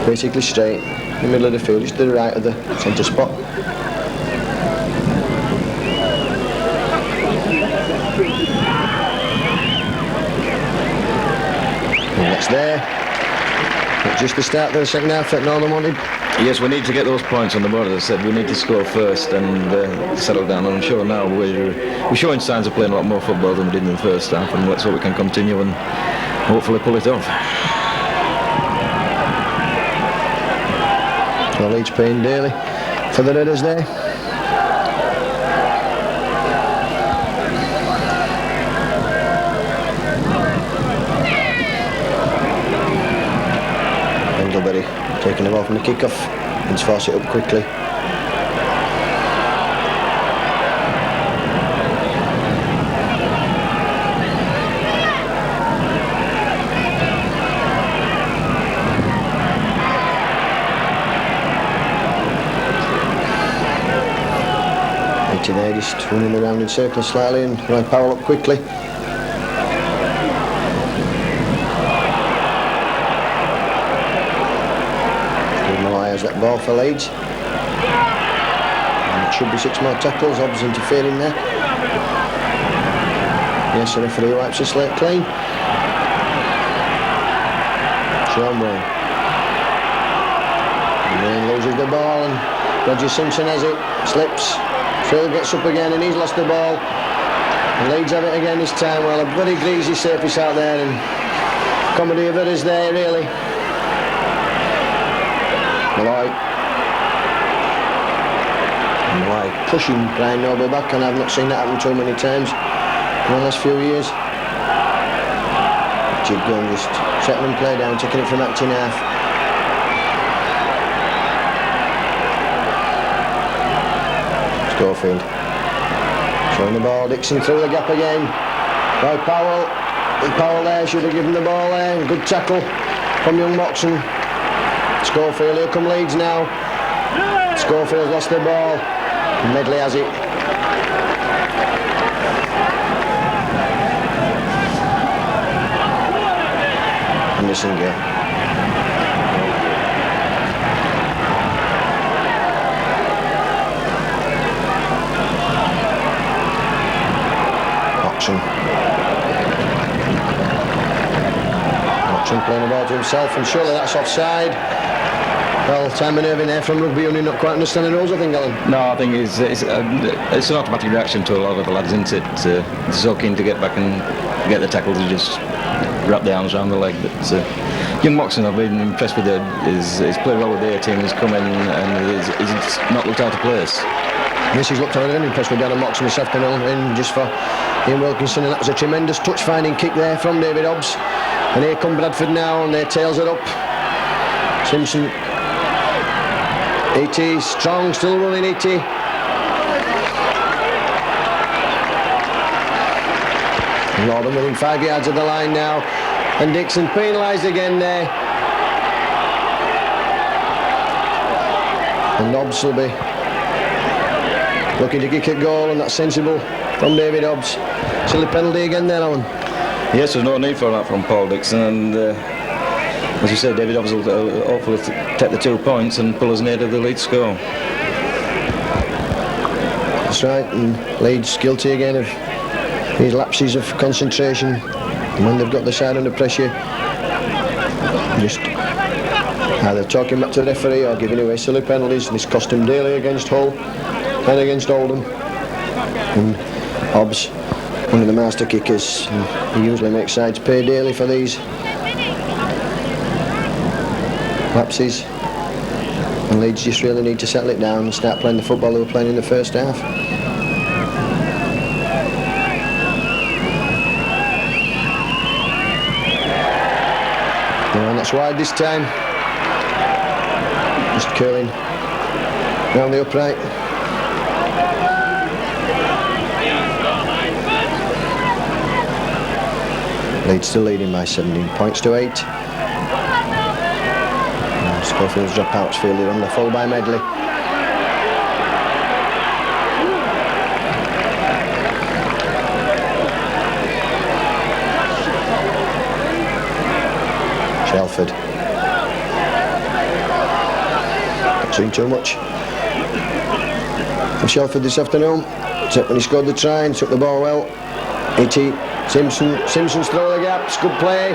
Basically straight in the middle of the field, just to the right of the centre spot. And that's there. But just the start of the second half that Northern wanted. Yes, we need to get those points on the board. As I said, we need to score first and settle down. And I'm sure now we're showing signs of playing a lot more football than we did in the first half, and let's hope we can continue and hopefully pull it off. So Leeds paying daily for the Redders there. Pendlebury taking the ball from the kick-off and force it up quickly. There, just running around in circles slightly, and Roy Powell up quickly. Malloy has that ball for Leeds. And it should be 6 more tackles. Hobbs interfering there. Yes, the referee wipes the slate clean. Sean Wayne. And Wayne loses loses the ball and Roger Simpson has it, slips. Phil gets up again and he's lost the ball. And Leeds have it again this time. Well, a very greasy surface out there and comedy of errors there, really. Malloy pushing Brian Noble back, and I've not seen that happen too many times in the last few years. Jig Gunn just settling play down, taking it from acting half. Schofield throwing the ball, Dixon through the gap again. By Powell. And Powell there, should have given the ball there. Good tackle from young Moxon. Schofield, here come Leeds now. Schofield's lost the ball. Medley has it. Anderson Gill. Moxon playing the ball to himself, and surely that's offside. Well, time and Irving there from rugby union, not quite understanding the rules, I think, Alan. No, I think it's an automatic reaction to a lot of the lads, isn't it? They're so keen to get back and get the tackle to just wrap the arms around the leg. But young Moxon, I've been impressed with him. He's played well with the A-team, he's come in and he's not looked out of place. Yes, he's looked out and impressed with Darren Moxon this afternoon, in just for Ian Wilkinson, and that was a tremendous touch-finding kick there from David Hobbs. And here come Bradford now, and their tails are up. Simpson. E.T. strong, still running E.T. Lorden within 5 yards of the line now. And Dixon penalised again there. And Hobbs will be looking to kick a goal, and that's sensible from David Hobbs. Silly penalty again there, Alan. Yes, there's no need for that from Paul Dixon, and as you said, David Hobbs will hopefully take the 2 points and pull us near to the Leeds score. That's right, and Leeds guilty again of these lapses of concentration. And when they've got the side under pressure, just either talking back to the referee or giving away silly penalties. This cost him dearly against Hull and against Oldham. And Hobbs, one of the master kickers, he usually makes sides pay dearly for these lapses. And Leeds just really need to settle it down and start playing the football they were playing in the first half. And that's wide this time. Just curling round the upright. Leeds still leading by 17 points to 8. Schofield's dropouts fielded on the full by Medley. Shelford. Not seen too much from Shelford this afternoon, except when he scored the try and took the ball well. E.T. Simpson's throw the gaps, good play.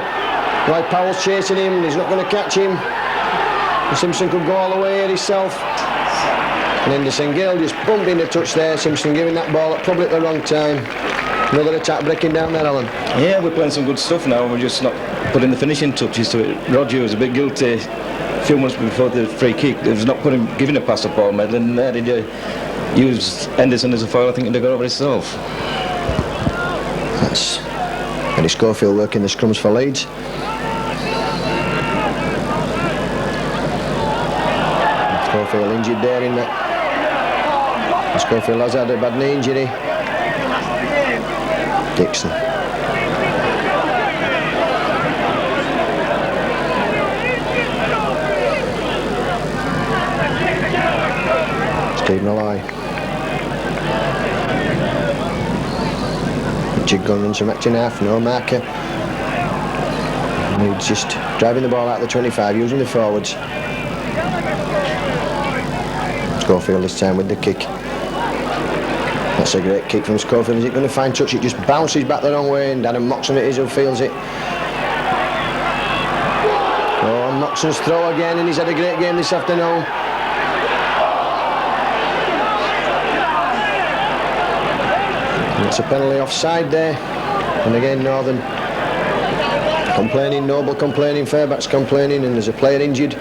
Like Powell's chasing him, and he's not going to catch him. And Simpson could go all the way here himself. And Anderson Gill just bumped in the touch there. Simpson giving that ball at probably at the wrong time. Another attack breaking down there, Alan. Yeah, we're playing some good stuff now. We're just not putting the finishing touches to it. Roger was a bit guilty a few months before the free kick. He was not giving a pass to Paul Medley, and there did use Henderson as a foul. I think he'd have got over himself. That's Eddie Schofield working the scrums for Leeds. Schofield injured there in that. Schofield has had a bad knee injury. Dixon. Steve Malloy. Jig Gunn runs from acting half, no marker. And he's just driving the ball out of the 25, using the forwards. Schofield this time with the kick. That's a great kick from Schofield. Is it going to find touch? It just bounces back the wrong way, and Darren Moxon it is who feels it. Oh, and Moxon's throw again, and he's had a great game this afternoon. And it's a penalty offside there. And again, Northern complaining, Noble complaining, Fairbanks complaining, and there's a player injured.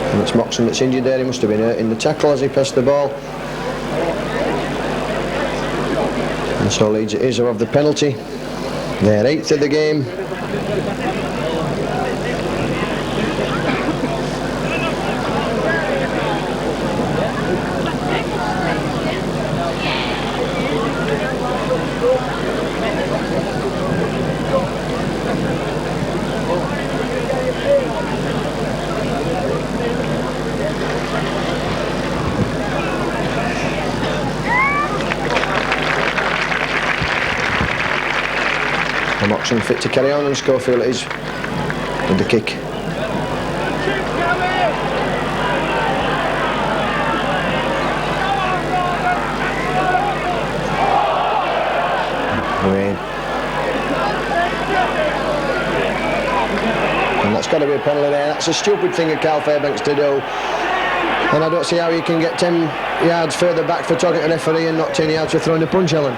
And it's Moxon that's injured there. He must have been hurt in the tackle as he passed the ball. And so Leeds it is who have the penalty. They're 8th of the game. Moxon fit to carry on, and Schofield is with the kick. Wayne. And that's got to be a penalty there. That's a stupid thing of Carl Fairbanks to do. And I don't see how you can get 10 yards further back for talking to the referee and not 10 yards for throwing a punch, Alan.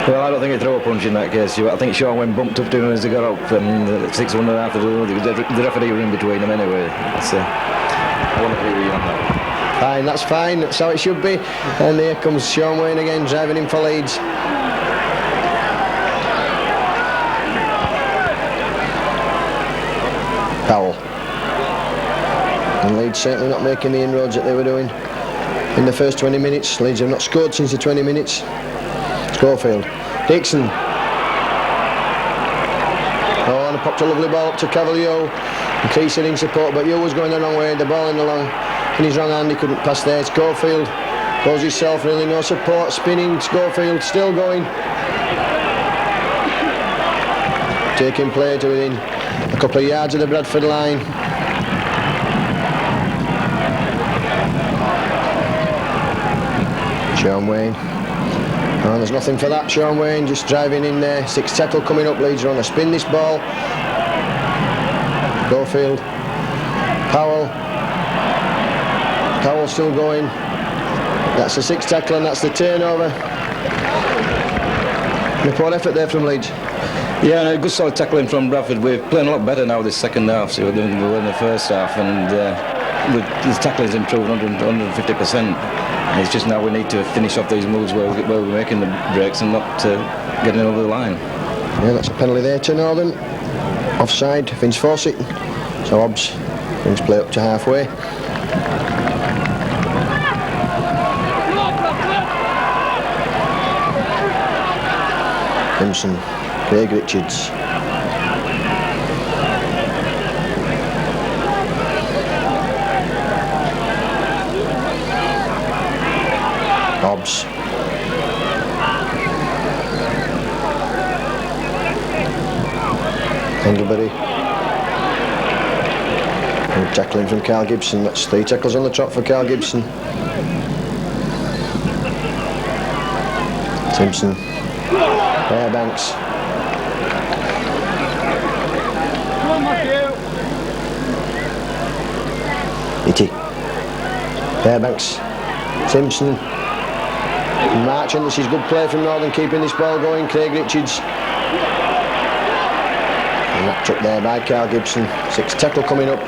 Well, I don't think he'd throw a punch in that case. I think Sean went bumped up to him as he got up, and 6-1 after the referee were in between them anyway. I won't agree with you on that. Fine, that's fine. That's how it should be. And here comes Sean Wayne again, driving in for Leeds. Powell. And Leeds certainly not making the inroads that they were doing in the first 20 minutes. Leeds have not scored since the 20 minutes. Schofield. Dixon. Oh, and popped a lovely ball up to Cavalier. And Keeson in support, but Yu was going the wrong way. The ball in his wrong hand, he couldn't pass there. Schofield goes himself, really no support. Spinning, Schofield still going. Taking play to within a couple of yards of the Bradford line. Sean Wayne. Oh, there's nothing for that. Sean Wayne just driving in there. 6th tackle coming up. Leeds are on a spin this ball. Schofield. Powell. Powell still going. That's the 6th tackle and that's the turnover. And a poor effort there from Leeds. Yeah, and a good solid tackling from Bradford. We're playing a lot better now this second half than we were in the first half, and the tackling's improved 150%. It's just now we need to finish off these moves where we're making the breaks and not getting over the line. Yeah, that's a penalty there to Northern. Offside, Vince Fawcett. So Hobbs brings play up to halfway. Simpson, Craig Richards. Hobbs. Englebury. And tackling from Carl Gibson. That's 3 tackles on the trot for Carl Gibson. Simpson. Fairbanks. Itty. Fairbanks. Simpson. Marching. This is good play from Northern, keeping this ball going. Craig Richards. And wrapped up there by Carl Gibson. 6th tackle coming up.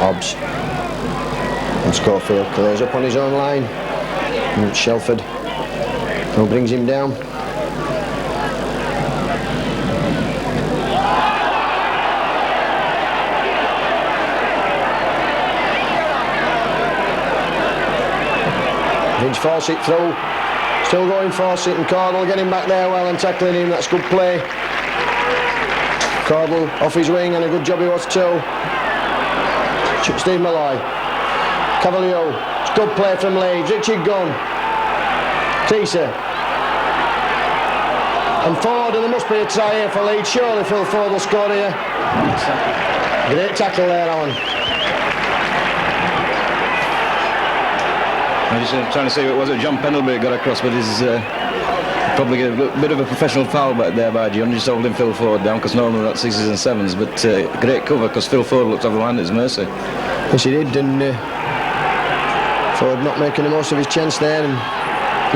Hobbs. And Schofield clears up on his own line. And it's Shelford who brings him down. Vince Fawcett through. Still going Fawcett, and Cordell getting back there well and tackling him. That's good play. Cordell off his wing, and a good job he was too. Steve Malloy. Cavalier. It's good play from Leeds. Richard Gunn. Teaser. And Ford, and there must be a try here for Leeds. Surely Phil Ford will score here. Great tackle there, Alan. I'm just trying to say, was it John Pendlebury got across, but he's probably a bit of a professional foul back there by John, just holding Phil Ford down, because normally that's 6s and 7s, but great cover, because Phil Ford looked over the line at his mercy. Yes, he did, and Ford not making the most of his chance there, and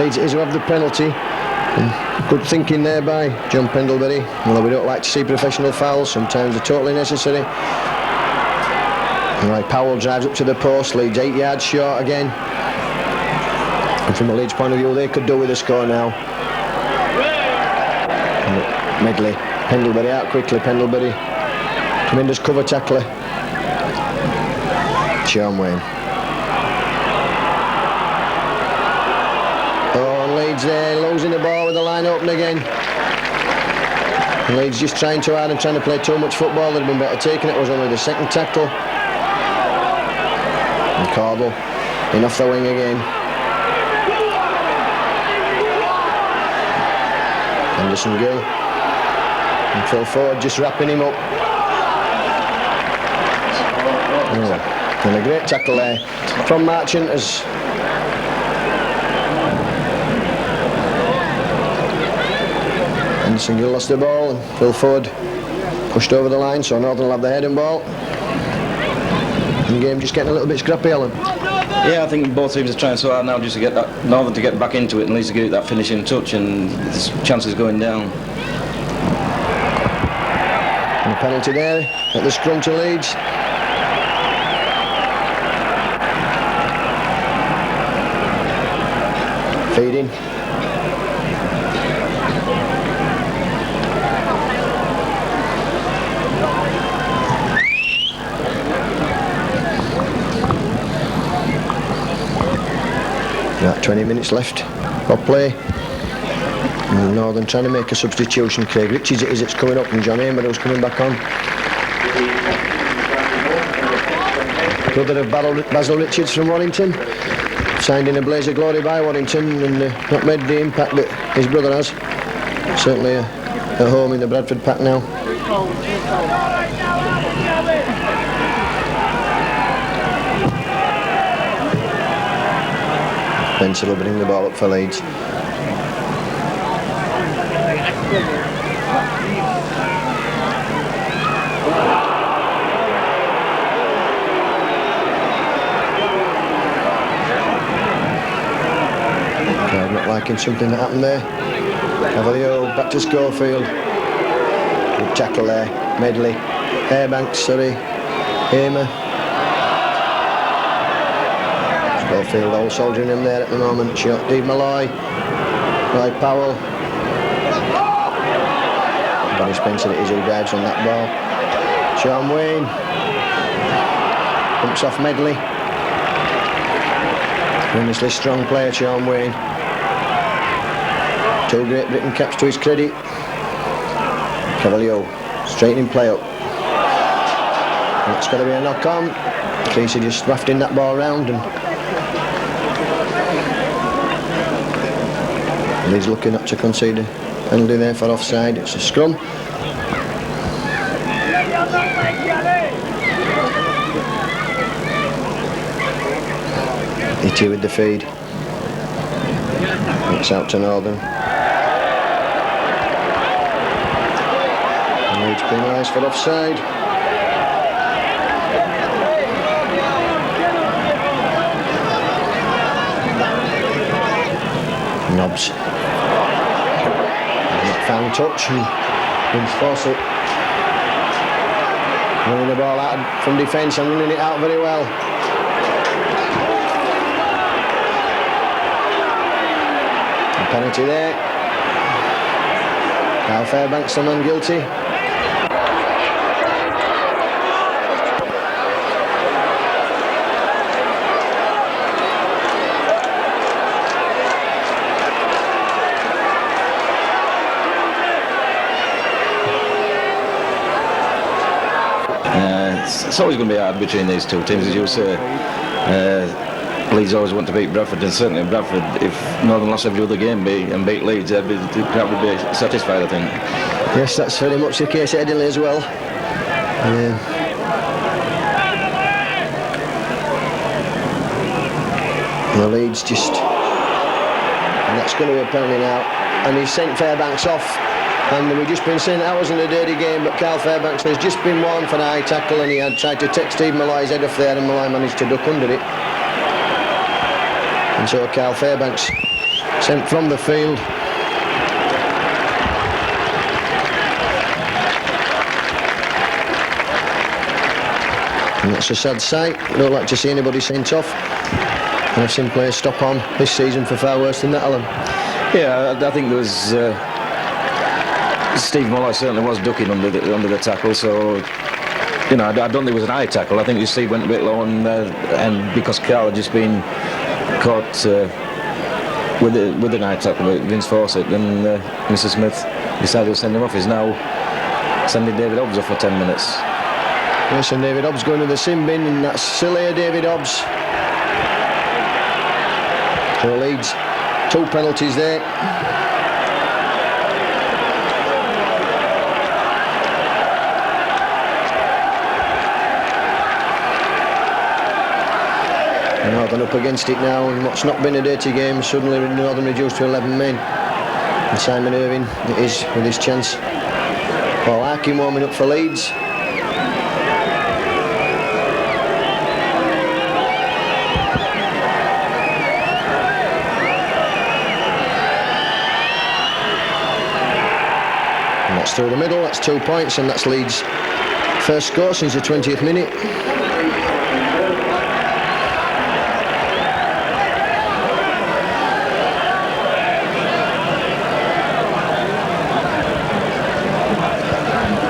Leeds is to have the penalty. And good thinking there by John Pendlebury. Although we don't like to see professional fouls, sometimes they're totally necessary. And right, Powell drives up to the post, Leeds 8 yards short again. And from a Leeds point of view, they could do with a score now. And Medley, Pendlebury out quickly, Pendlebury. Tremendous cover tackler. Sean Wayne. Oh, and Leeds there, losing the ball with the line open again. And Leeds just trying too hard and trying to play too much football. They'd have been better taking it. It was only the second tackle. And Cardle in off the wing again. Anderson Gill. And Phil Ford just wrapping him up. Oh, and a great tackle there from Marchant as Anderson Gill lost the ball and Phil Ford pushed over the line, so Northern will have the heading ball. And the game just getting a little bit scrappy, Alan. Yeah, I think both teams are trying so hard now just to get that Northern to get back into it and at least to get that finishing touch, and there's chances going down. And a penalty there at the scrum to Leeds. Feeding. About 20 minutes left of play. And Northern trying to make a substitution. Craig Richards it is, it's coming up, and John Amer's coming back on. Brother of Basil Richards from Warrington. Signed in a blaze of glory by Warrington and not made the impact that his brother has. Certainly at home in the Bradford pack now. Benson will bring the ball up for Leeds. I'm not liking something that happened there. Cavalier back to Schofield. Good tackle there. Medley. Airbanks, sorry. Hamer. Schofield all soldiering him there at the moment. Shot Dave Malloy. Roy Powell. Barry Spencer it is who dives on that ball. Sean Wayne. Pumps off Medley. Tremendously strong player, Sean Wayne. 2 Great Britain caps to his credit. Cavalier straightening play up. And it's got to be a knock on. Casey just wafting that ball round, and Leeds looking up to concede a penalty there for offside. It's a scrum. Itchy with the feed. It's out to Northern. And Leeds penalised for offside. Nobbs. Found touch and wins Fawcett. Running the ball out from defence and running it out very well. A penalty there. Now Fairbanks the man guilty. It's always going to be hard between these two teams, as you say. Leeds always want to beat Bradford, and certainly Bradford, if Northern lost every other game and beat Leeds, they'd probably be satisfied, I think. Yes, that's very much the case at Headingley as well. The Leeds just... And that's going to be a penalty now. And he's sent Fairbanks off. And we've just been saying that wasn't a dirty game, but Carl Fairbanks has just been warned for a high tackle, and he had tried to take Steve Malloy's head off there, and Malloy managed to duck under it. And so Carl Fairbanks sent from the field. And that's a sad sight. I don't like to see anybody sent off. And I've seen players stop on this season for far worse than that, Alan. Yeah, I think there was... Steve Muller certainly was ducking under the tackle, so... You know, I don't think it was an high tackle. I think Steve went a bit low, and because Carl had just been caught with an high tackle with Vince Fawcett, then Mr. Smith decided to send him off. He's now sending David Hobbs off for 10 minutes. Yes, and David Hobbs going to the sin bin, and that's silly, David Hobbs. So Leeds, 2 penalties there. Northern up against it now, and what's not been a dirty game, suddenly Northern reduced to 11 men. And Simon Irving, it is with his chance. Paul Arkin warming up for Leeds. And that's through the middle, that's 2 points, and that's Leeds' first score since the 20th minute.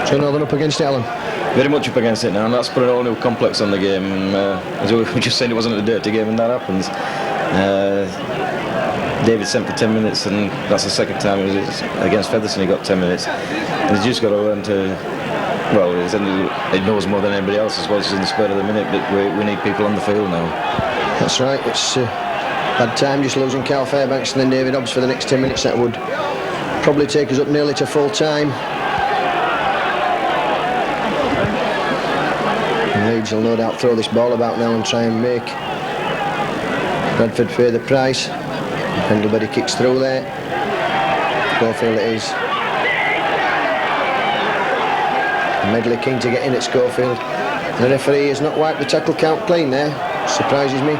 So Northern up against it, Alan? Very much up against it now, and that's put a whole new complex on the game. And, as we were just saying, it wasn't a dirty game, and that happens. David sent for 10 minutes, and that's the second time it was against Featherstone he got 10 minutes. And he's just got to learn to... Well, he knows more than anybody else as well as in the spur of the minute, but we need people on the field now. That's right, it's bad time just losing Carl Fairbanks and then David Hobbs for the next 10 minutes. That would probably take us up nearly to full time. Leeds will no doubt throw this ball about now and try and make Bradford pay the price. Pendlebury kicks through there. Schofield it is. Medley keen to get in at Schofield. The referee has not wiped the tackle count clean there. Surprises me.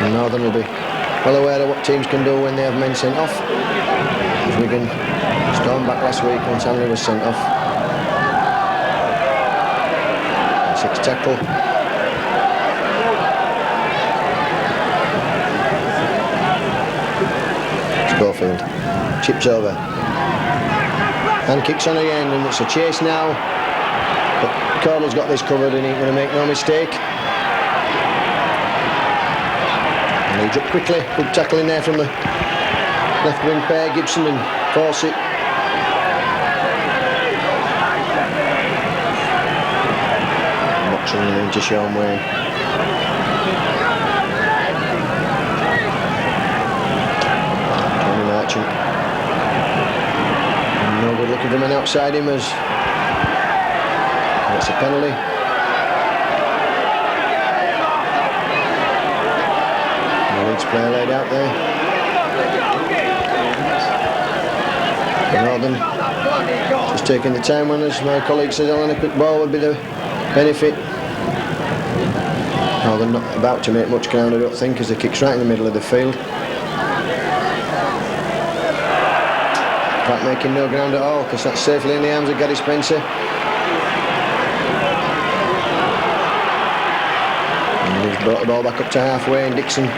And Northern will be well aware of what teams can do when they have men sent off. As Wigan stormed back last week once Hanley was sent off. 6 tackle. Schofield chips over and kicks on again, and it's a chase now, but Cordell's got this covered and he's going to make no mistake. And Leeds up quickly, good tackle in there from the left wing pair, Gibson and Fawcett. Moxon into Sean Wayne. Tony Marchant. No good looking for men outside him as that's a penalty. The Leeds player laid out there. Northern just taking the time on us. My colleague says Alan, a quick ball would be the benefit. Northern not about to make much ground, I don't think, as the kick's right in the middle of the field. Not making no ground at all, because that's safely in the arms of Gary Spencer. And he's brought the ball back up to halfway, and Dixon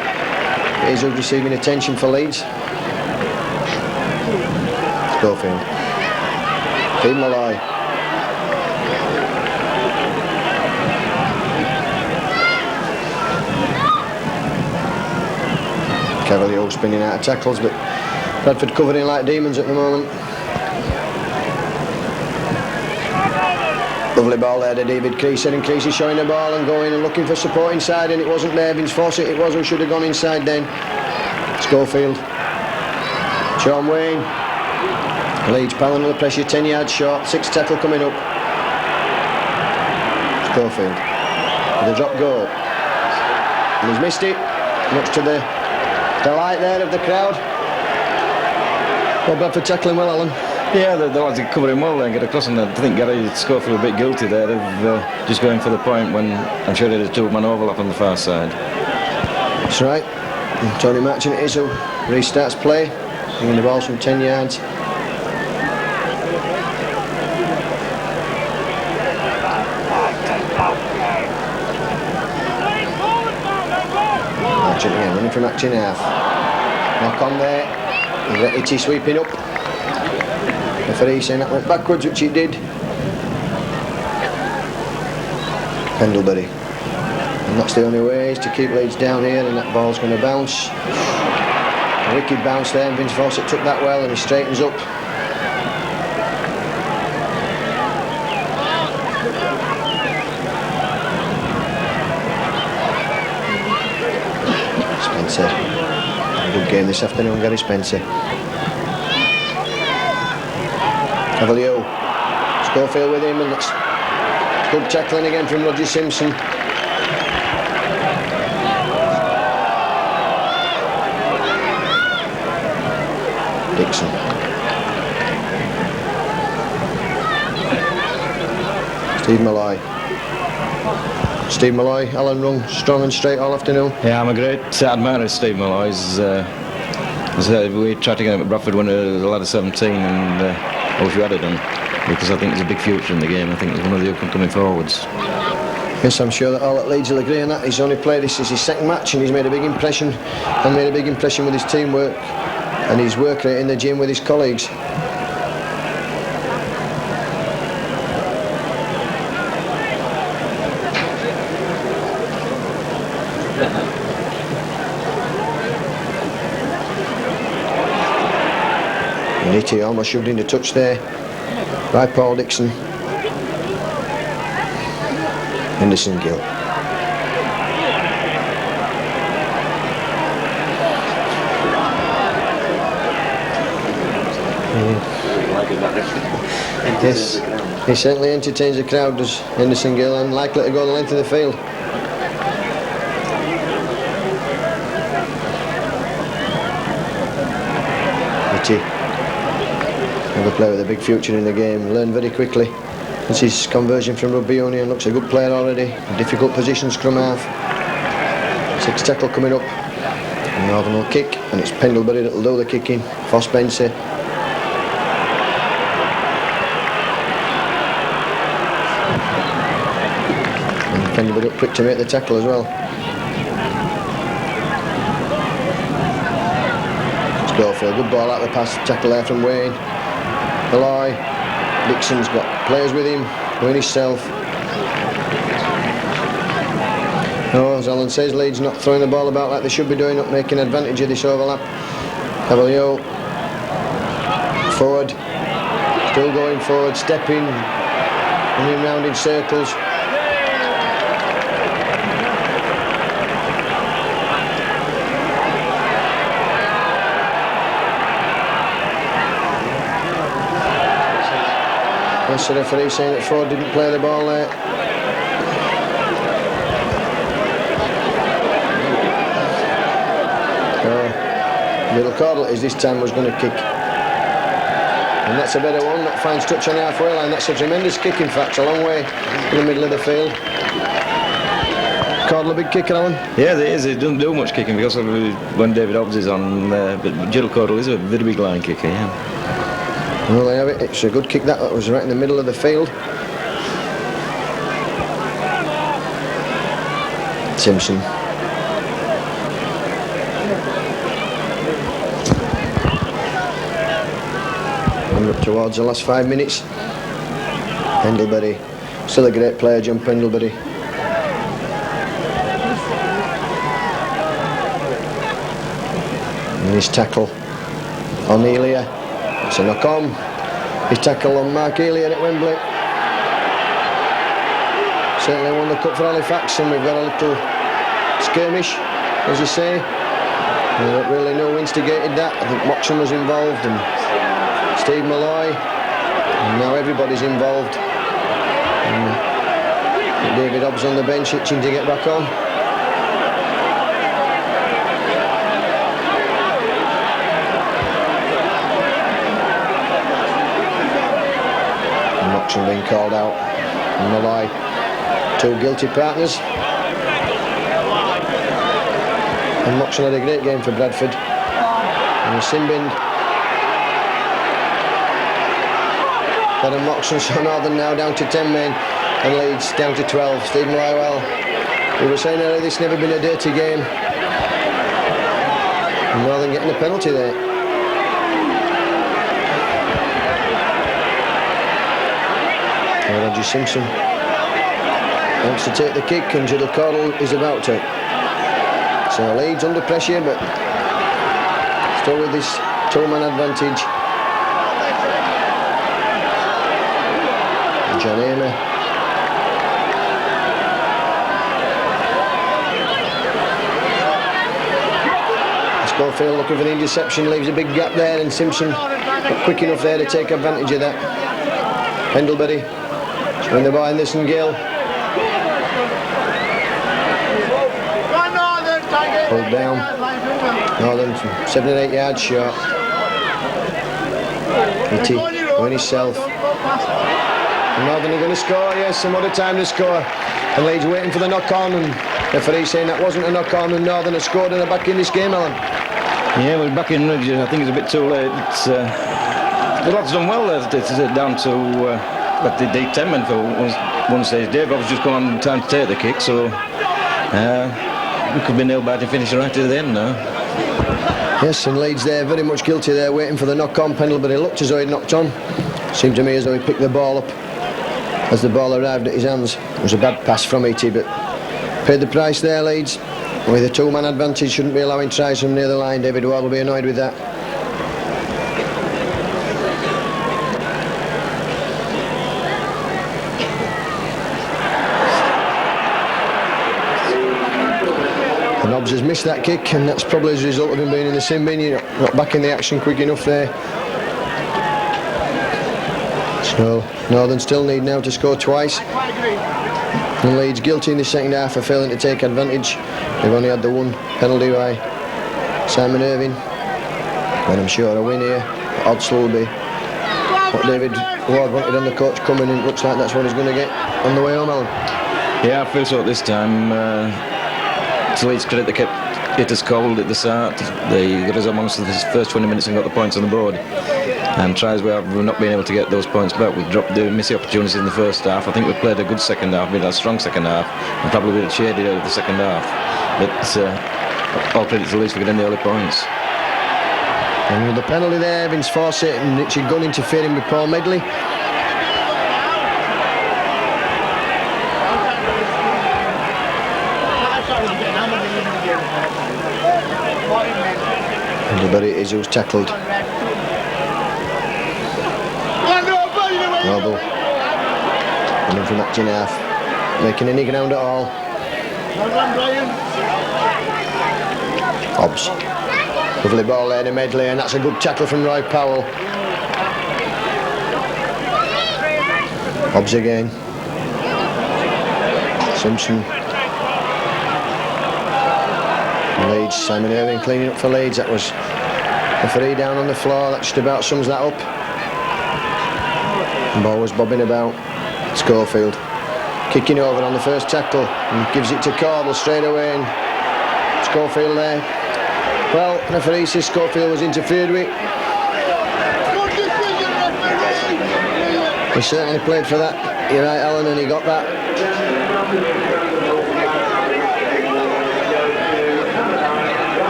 is receiving attention for Leeds. Schofield. Keep Malloy. Cavalier spinning out of tackles, but Bradford covering like demons at the moment. Lovely ball there to David Creasy, and Creasy showing the ball and going and looking for support inside, and it wasn't there. Vince Fawcett it was who should have gone inside then. Schofield. Sean Wayne. Leeds piling on the pressure, 10 yards short, 6 tackle coming up. Schofield with a drop goal. And he's missed it, much to the delight there of the crowd. Well, Bradford tackling well, Alan. Yeah, the lads are covering well there and get across, and I think Gary Schofield a bit guilty there of just going for the point when I'm sure there's a two-man overlap on the far side. That's right. And Tony Marchant it is who restarts play, bringing the balls from 10 yards. Marchant again, running from action half. Knock on there. Itty sweeping up. Referee saying that went backwards, which it did. Pendlebury. And that's the only way, is to keep Leeds down here, and that ball's going to bounce. A wicked bounce there, and Vince Fawcett took that well, and he straightens up. Spencer. Good game this afternoon, Gary Spencer. Cavalier. Schofield with him, and that's good tackling again from Roger Simpson. Dixon. Steve Malloy, Alan Rung, strong and straight all afternoon. Yeah, I'm a great admirer of Steve Malloy's. We tried to get him at Bradford when he was a lad of 17, and I wish we had it done, because I think there's a big future in the game. I think he's one of the up-and-coming forwards. Yes, I'm sure that all at Leeds will agree on that. He's only played this is his second match, and he's made a big impression, with his teamwork and his work rate in the gym with his colleagues. Nitty almost shoved into touch there by Paul Dixon. Henderson Gill. Yes, he certainly entertains the crowd, does Henderson Gill, and likely to go the length of the field. Another player with a big future in the game, learned very quickly. It's his conversion from rugby union, looks a good player already. Difficult position, scrum half. 6 tackle coming up. And Northern will kick, and it's Pendlebury that'll do the kicking for Spencer. And Pendlebury up quick to make the tackle as well. Schofield, good ball out the pass, tackle there from Wayne. Malloy, Dixon's got players with him, doing himself. No, as Alan says, Leeds not throwing the ball about like they should be doing, not making advantage of this overlap. Cavalier, forward, still going forward, stepping, running round in circles. That's the referee saying that Ford didn't play the ball there. Little Cordle is this time was going to kick. And that's a better one, that finds touch on the halfway line. That's a tremendous kick, in fact, a long way in the middle of the field. Cordle a big kicker, Alan? Yeah, there is. He doesn't do much kicking because of when David Hobbs is on, but Jill Cordle is a very big line kicker, yeah. Well, they have it. It's a good kick that was right in the middle of the field. Simpson. And up towards the last 5 minutes. Pendlebury. Still a great player, John Pendlebury. And his tackle on Elia. It's a knock on. His tackle on Mark Elia at Wembley. Certainly won the cup for Halifax, and we've got a little skirmish, as you say. I don't really know who instigated that. I think Moxon was involved, and Steve Malloy. And now everybody's involved. And David Hobbs on the bench itching to get back on. Moxon being called out. And Malloy, 2 guilty partners. And Moxon had a great game for Bradford. And the sin bin. Darren Moxon, so Northern now down to 10 men. And Leeds down to 12. Stephen Lywell, we were saying earlier this never been a dirty game. And Northern getting a penalty there. And Roger Simpson wants to take the kick, and Jiddle Cordell is about to. So Leeds under pressure, but still with this 2-man advantage. John Amer. Schofield looking for the interception, leaves a big gap there, and Simpson not quick enough there to take advantage of that. Pendlebury showing the ball in this, and Gill pulled down. Northern 7 and 8 yards short. Itty going himself. And Northern are going to score, yes, some other time to score. And Leeds waiting for the knock-on, and the referee saying that wasn't a knock-on, and Northern have scored and are back in this game, Alan. Yeah, we're back in. I think it's a bit too late. The lads done well. It's down to but the 10 men for one stage. Dave was just gone on time to take the kick, so we could be nailed back to finish right to the end now. Yes, and Leeds there very much guilty there, waiting for the knock-on. Pendlebury looked as though he'd knocked on. Seemed to me as though he picked the ball up as the ball arrived at his hands. It was a bad pass from Itty, but paid the price there, Leeds. With a 2-man advantage, shouldn't be allowing tries from near the line. David Ward will be annoyed with that. And Hobbs has missed that kick, and that's probably as a result of him being in the sin bin. You're not back in the action quick enough there. So Northern still need now to score twice. And Leeds guilty in the second half for failing to take advantage. They've only had the one penalty by Simon Irving. And I'm sure a win here, odds will be what David Ward wanted on the coach coming, and it looks like that's what he's going to get on the way home, Alan. Yeah, I feel so at this time. To Leeds' credit, they kept it as cold at the start. They got us amongst the first 20 minutes and got the points on the board. And tries we've not been able to get those points back. We dropped the missed opportunities in the first half. I think we played a good second half, with a strong second half, and probably with a shaded out of the second half. But all credit to Leeds for getting the early points. And with the penalty there, Vince Fawcett and Richard Gunn interfering with Paul Medley. But it is who's tackled. Noble running from that half, making any ground at all. Hobbs, lovely ball there to Medley, and that's a good tackle from Roy Powell. Hobbs again. Simpson. Leeds, Simon Irving cleaning up for Leeds. That was a free down on the floor. That just about sums that up. The ball was bobbing about. Schofield kicking over on the first tackle and gives it to Cordell straight away, and Schofield there. Well, referee says Schofield was interfered with. He certainly played for that. You're right, Alan, and he got that.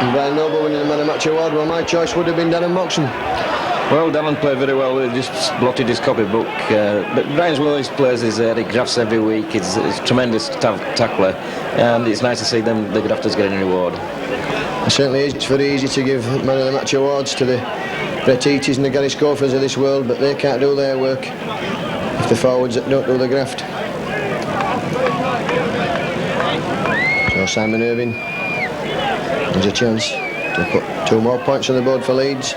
And Brian Noble winning the Man of Match award. Well, my choice would have been Darren Moxon. Well, Darren played very well. He just blotted his copybook. But Brian's one of these players is he grafts every week. He's a tremendous tackler, and it's nice to see them, the grafters, getting a reward. It certainly is. It's very easy to give Man of the Match awards to the Brett Eaties and the Gary Schofields of this world, but they can't do their work if the forwards don't do the graft. So Simon Irving has a chance to put 2 more points on the board for Leeds.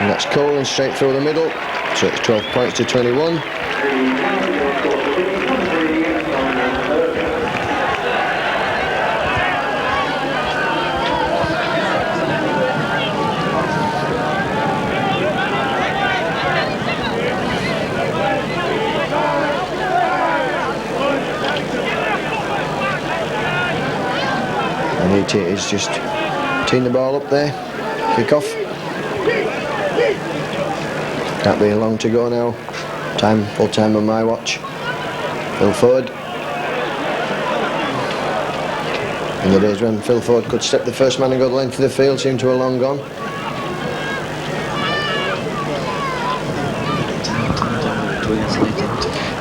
And that's Colan straight through the middle, so it's 12 points to 21. it is just teeing the ball up there. Kick off. Can't be long to go now. Full time on my watch. Phil Ford. In the days when Phil Ford could step the first man and go the length of the field seem to have long gone.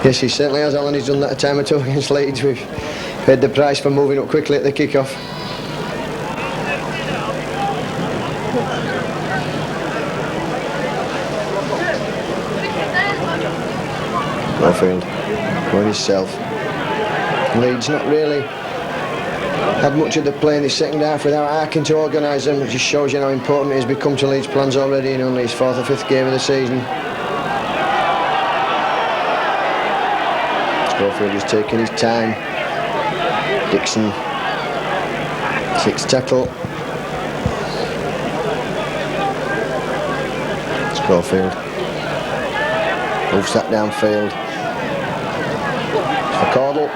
Yes, he certainly has, Alan. He's done that a time or two against Leeds. We've paid the price for moving up quickly at the kick-off. Moorfield going himself. Leeds not really had much of the play in the second half without Arkin to organise them. It just shows you how important it has become to Leeds' plans already in only his 4th or 5th game of the season. Schofield is taking his time. Dixon, 6th tackle. Schofield moves that downfield. For Caudle.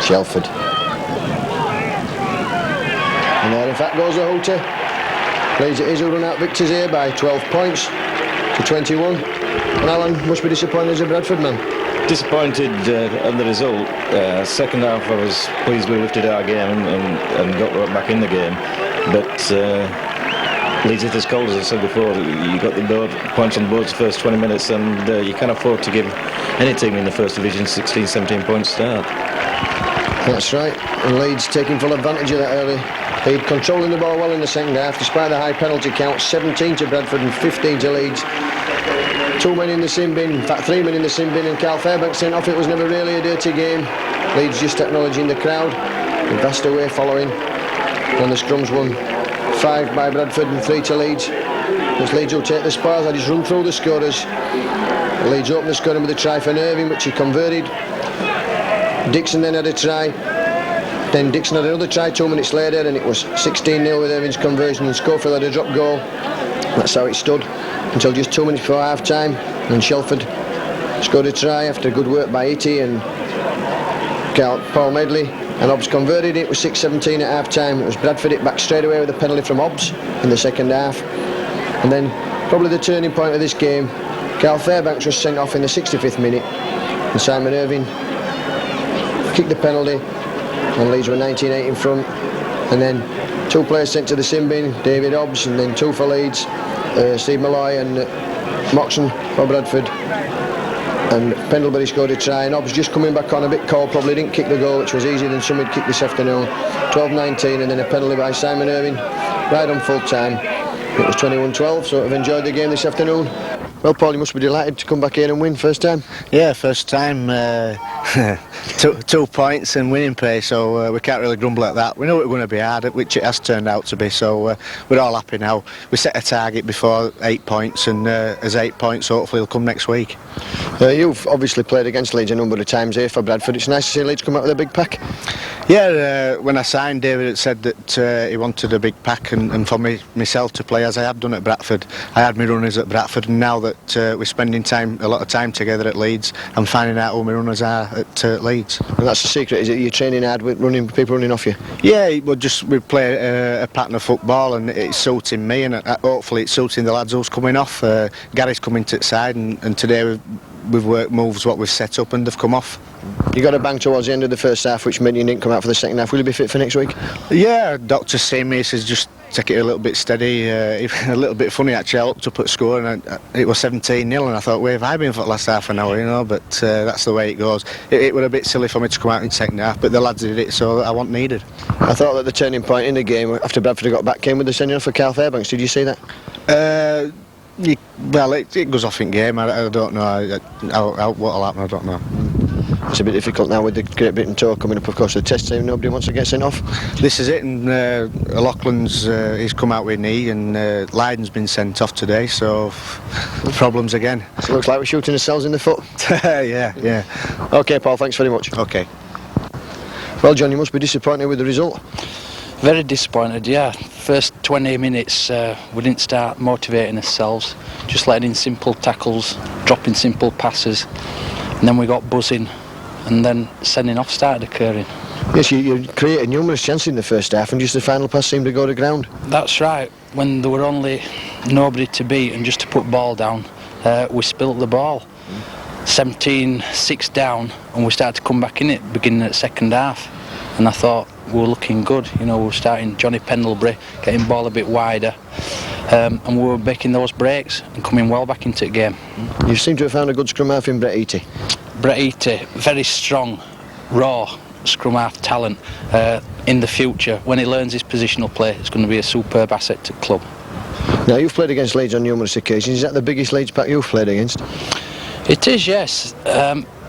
Shelford. And there in fact goes the hooter. Leeds it is who run out victors here by 12 points to 21. And Alan must be disappointed as a Bradford man. Disappointed on the result. Second half I was pleased we lifted our game and got right back in the game. But Leeds hit us cold, as I said before. You got the points on board the first 20 minutes and you can't afford to give any team in the first division 16, 17 points start. That's right. And Leeds taking full advantage of that early lead, controlling the ball well in the second half despite the high penalty count. 17 to Bradford and 15 to Leeds. 2 men in the sin bin, in fact 3 men in the sin bin, and Carl Fairbanks sent off. It was never really a dirty game. Leeds just acknowledging the crowd. And Vast away following. And the scrums won 5 by Bradford and 3 to Leeds. As Leeds will take the spars. I just run through the scorers. Leeds opened the scoring with a try for Irving, which he converted. Dixon then had a try. Then Dixon had another try 2 minutes later, and it was 16-0 with Irving's conversion, and Schofield had a drop goal. That's how it stood until just 2 minutes before half time, and Shelford scored a try after good work by Itty and Paul Medley, and Hobbs converted. It was 6-17 at half time. It was Bradford hit back straight away with a penalty from Hobbs in the second half. And then probably the turning point of this game, Carl Fairbanks was sent off in the 65th minute, and Simon Irving kicked the penalty, and Leeds were 19-8 in front. And then 2 players sent to the sin bin, David Hobbs, and then 2 for Leeds, Steve Malloy and Moxon for Bradford. And Pendlebury scored a try, and Hobbs just coming back on a bit cold, probably didn't kick the goal, which was easier than some had kicked this afternoon. 12-19, and then a penalty by Simon Irving right on full time. It was 21-12, so I've enjoyed the game this afternoon. Well, Paul, you must be delighted to come back here and win first time. Yeah, first time. 2 points and winning pay, so we can't really grumble at that. We know it was going to be hard, which it has turned out to be, so we're all happy now. We set a target before 8 points, and as 8 points hopefully will come next week. You've obviously played against Leeds a number of times here for Bradford. It's nice to see Leeds come out with a big pack. Yeah, when I signed, David had said that he wanted a big pack, and for myself to play as I had done at Bradford. I had my runners at Bradford, and now that we're spending a lot of time together at Leeds, I'm finding out who my runners are at Leeds. And that's the secret, is it? You're training hard with people running off you? Yeah, we play a pattern of football, and it's suiting me, and hopefully it's suiting the lads who's coming off. Gary's coming to the side, and today we've worked moves what we've set up, and they've come off. You got a bang towards the end of the first half, which meant you didn't come out for the second half. Will you be fit for next week? Yeah, doctor seen me, he says just take it a little bit steady. A little bit funny actually. I looked up at score and it was 17-0, and I thought, where have I been for the last half an hour, you know? But that's the way it goes. It was a bit silly for me to come out in second half, but the lads did it, so I wasn't needed. I thought that the turning point in the game after Bradford got back came with the sending off for Carl Fairbanks. Did you see that? Well, it goes off in game. I don't know what'll happen. I don't know. It's a bit difficult now with the Great Britain tour coming up, of course, the test team. Nobody wants to get sent off. This is it, and Loughlin's he's come out with a knee, and Lydon's been sent off today, so problems again. So it looks like we're shooting ourselves in the foot. yeah. OK, Paul, thanks very much. OK. Well, John, you must be disappointed with the result. Very disappointed, yeah. First 20 minutes we didn't start motivating ourselves, just letting in simple tackles, dropping simple passes, and then we got buzzing, and then sending off started occurring. Yes, you created numerous chances in the first half and just the final pass seemed to go to ground. That's right. When there were only nobody to beat and just to put ball down, we spilt the ball. 17-6 down, and we started to come back in it beginning at second half, and I thought we were looking good. You know, we were starting Johnny Pendlebury, getting ball a bit wider, and we were making those breaks and coming well back into the game. You seem to have found a good scrum half in Brett Eatey. Brett Eatey, very strong, raw scrum half talent. In the future, when he learns his positional play, it's going to be a superb asset to the club. Now, you've played against Leeds on numerous occasions. Is that the biggest Leeds pack you've played against? It is, yes.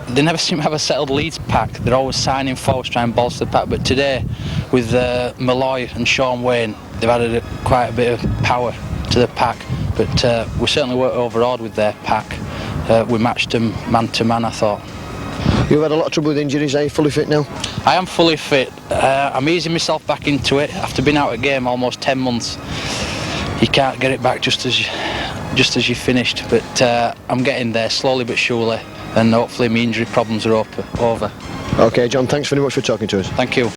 They never seem to have a settled Leeds pack. They're always signing forwards, trying to bolster the pack. But today, with Malloy and Sean Wayne, they've added quite a bit of power to the pack. But we certainly weren't overawed with their pack. We matched them man to man, I thought. You've had a lot of trouble with injuries. Are you fully fit now? I am fully fit. I'm easing myself back into it. After being out of game almost 10 months, you can't get it back just as you finished. But I'm getting there slowly but surely, and hopefully my injury problems are over. OK, John, thanks very much for talking to us. Thank you.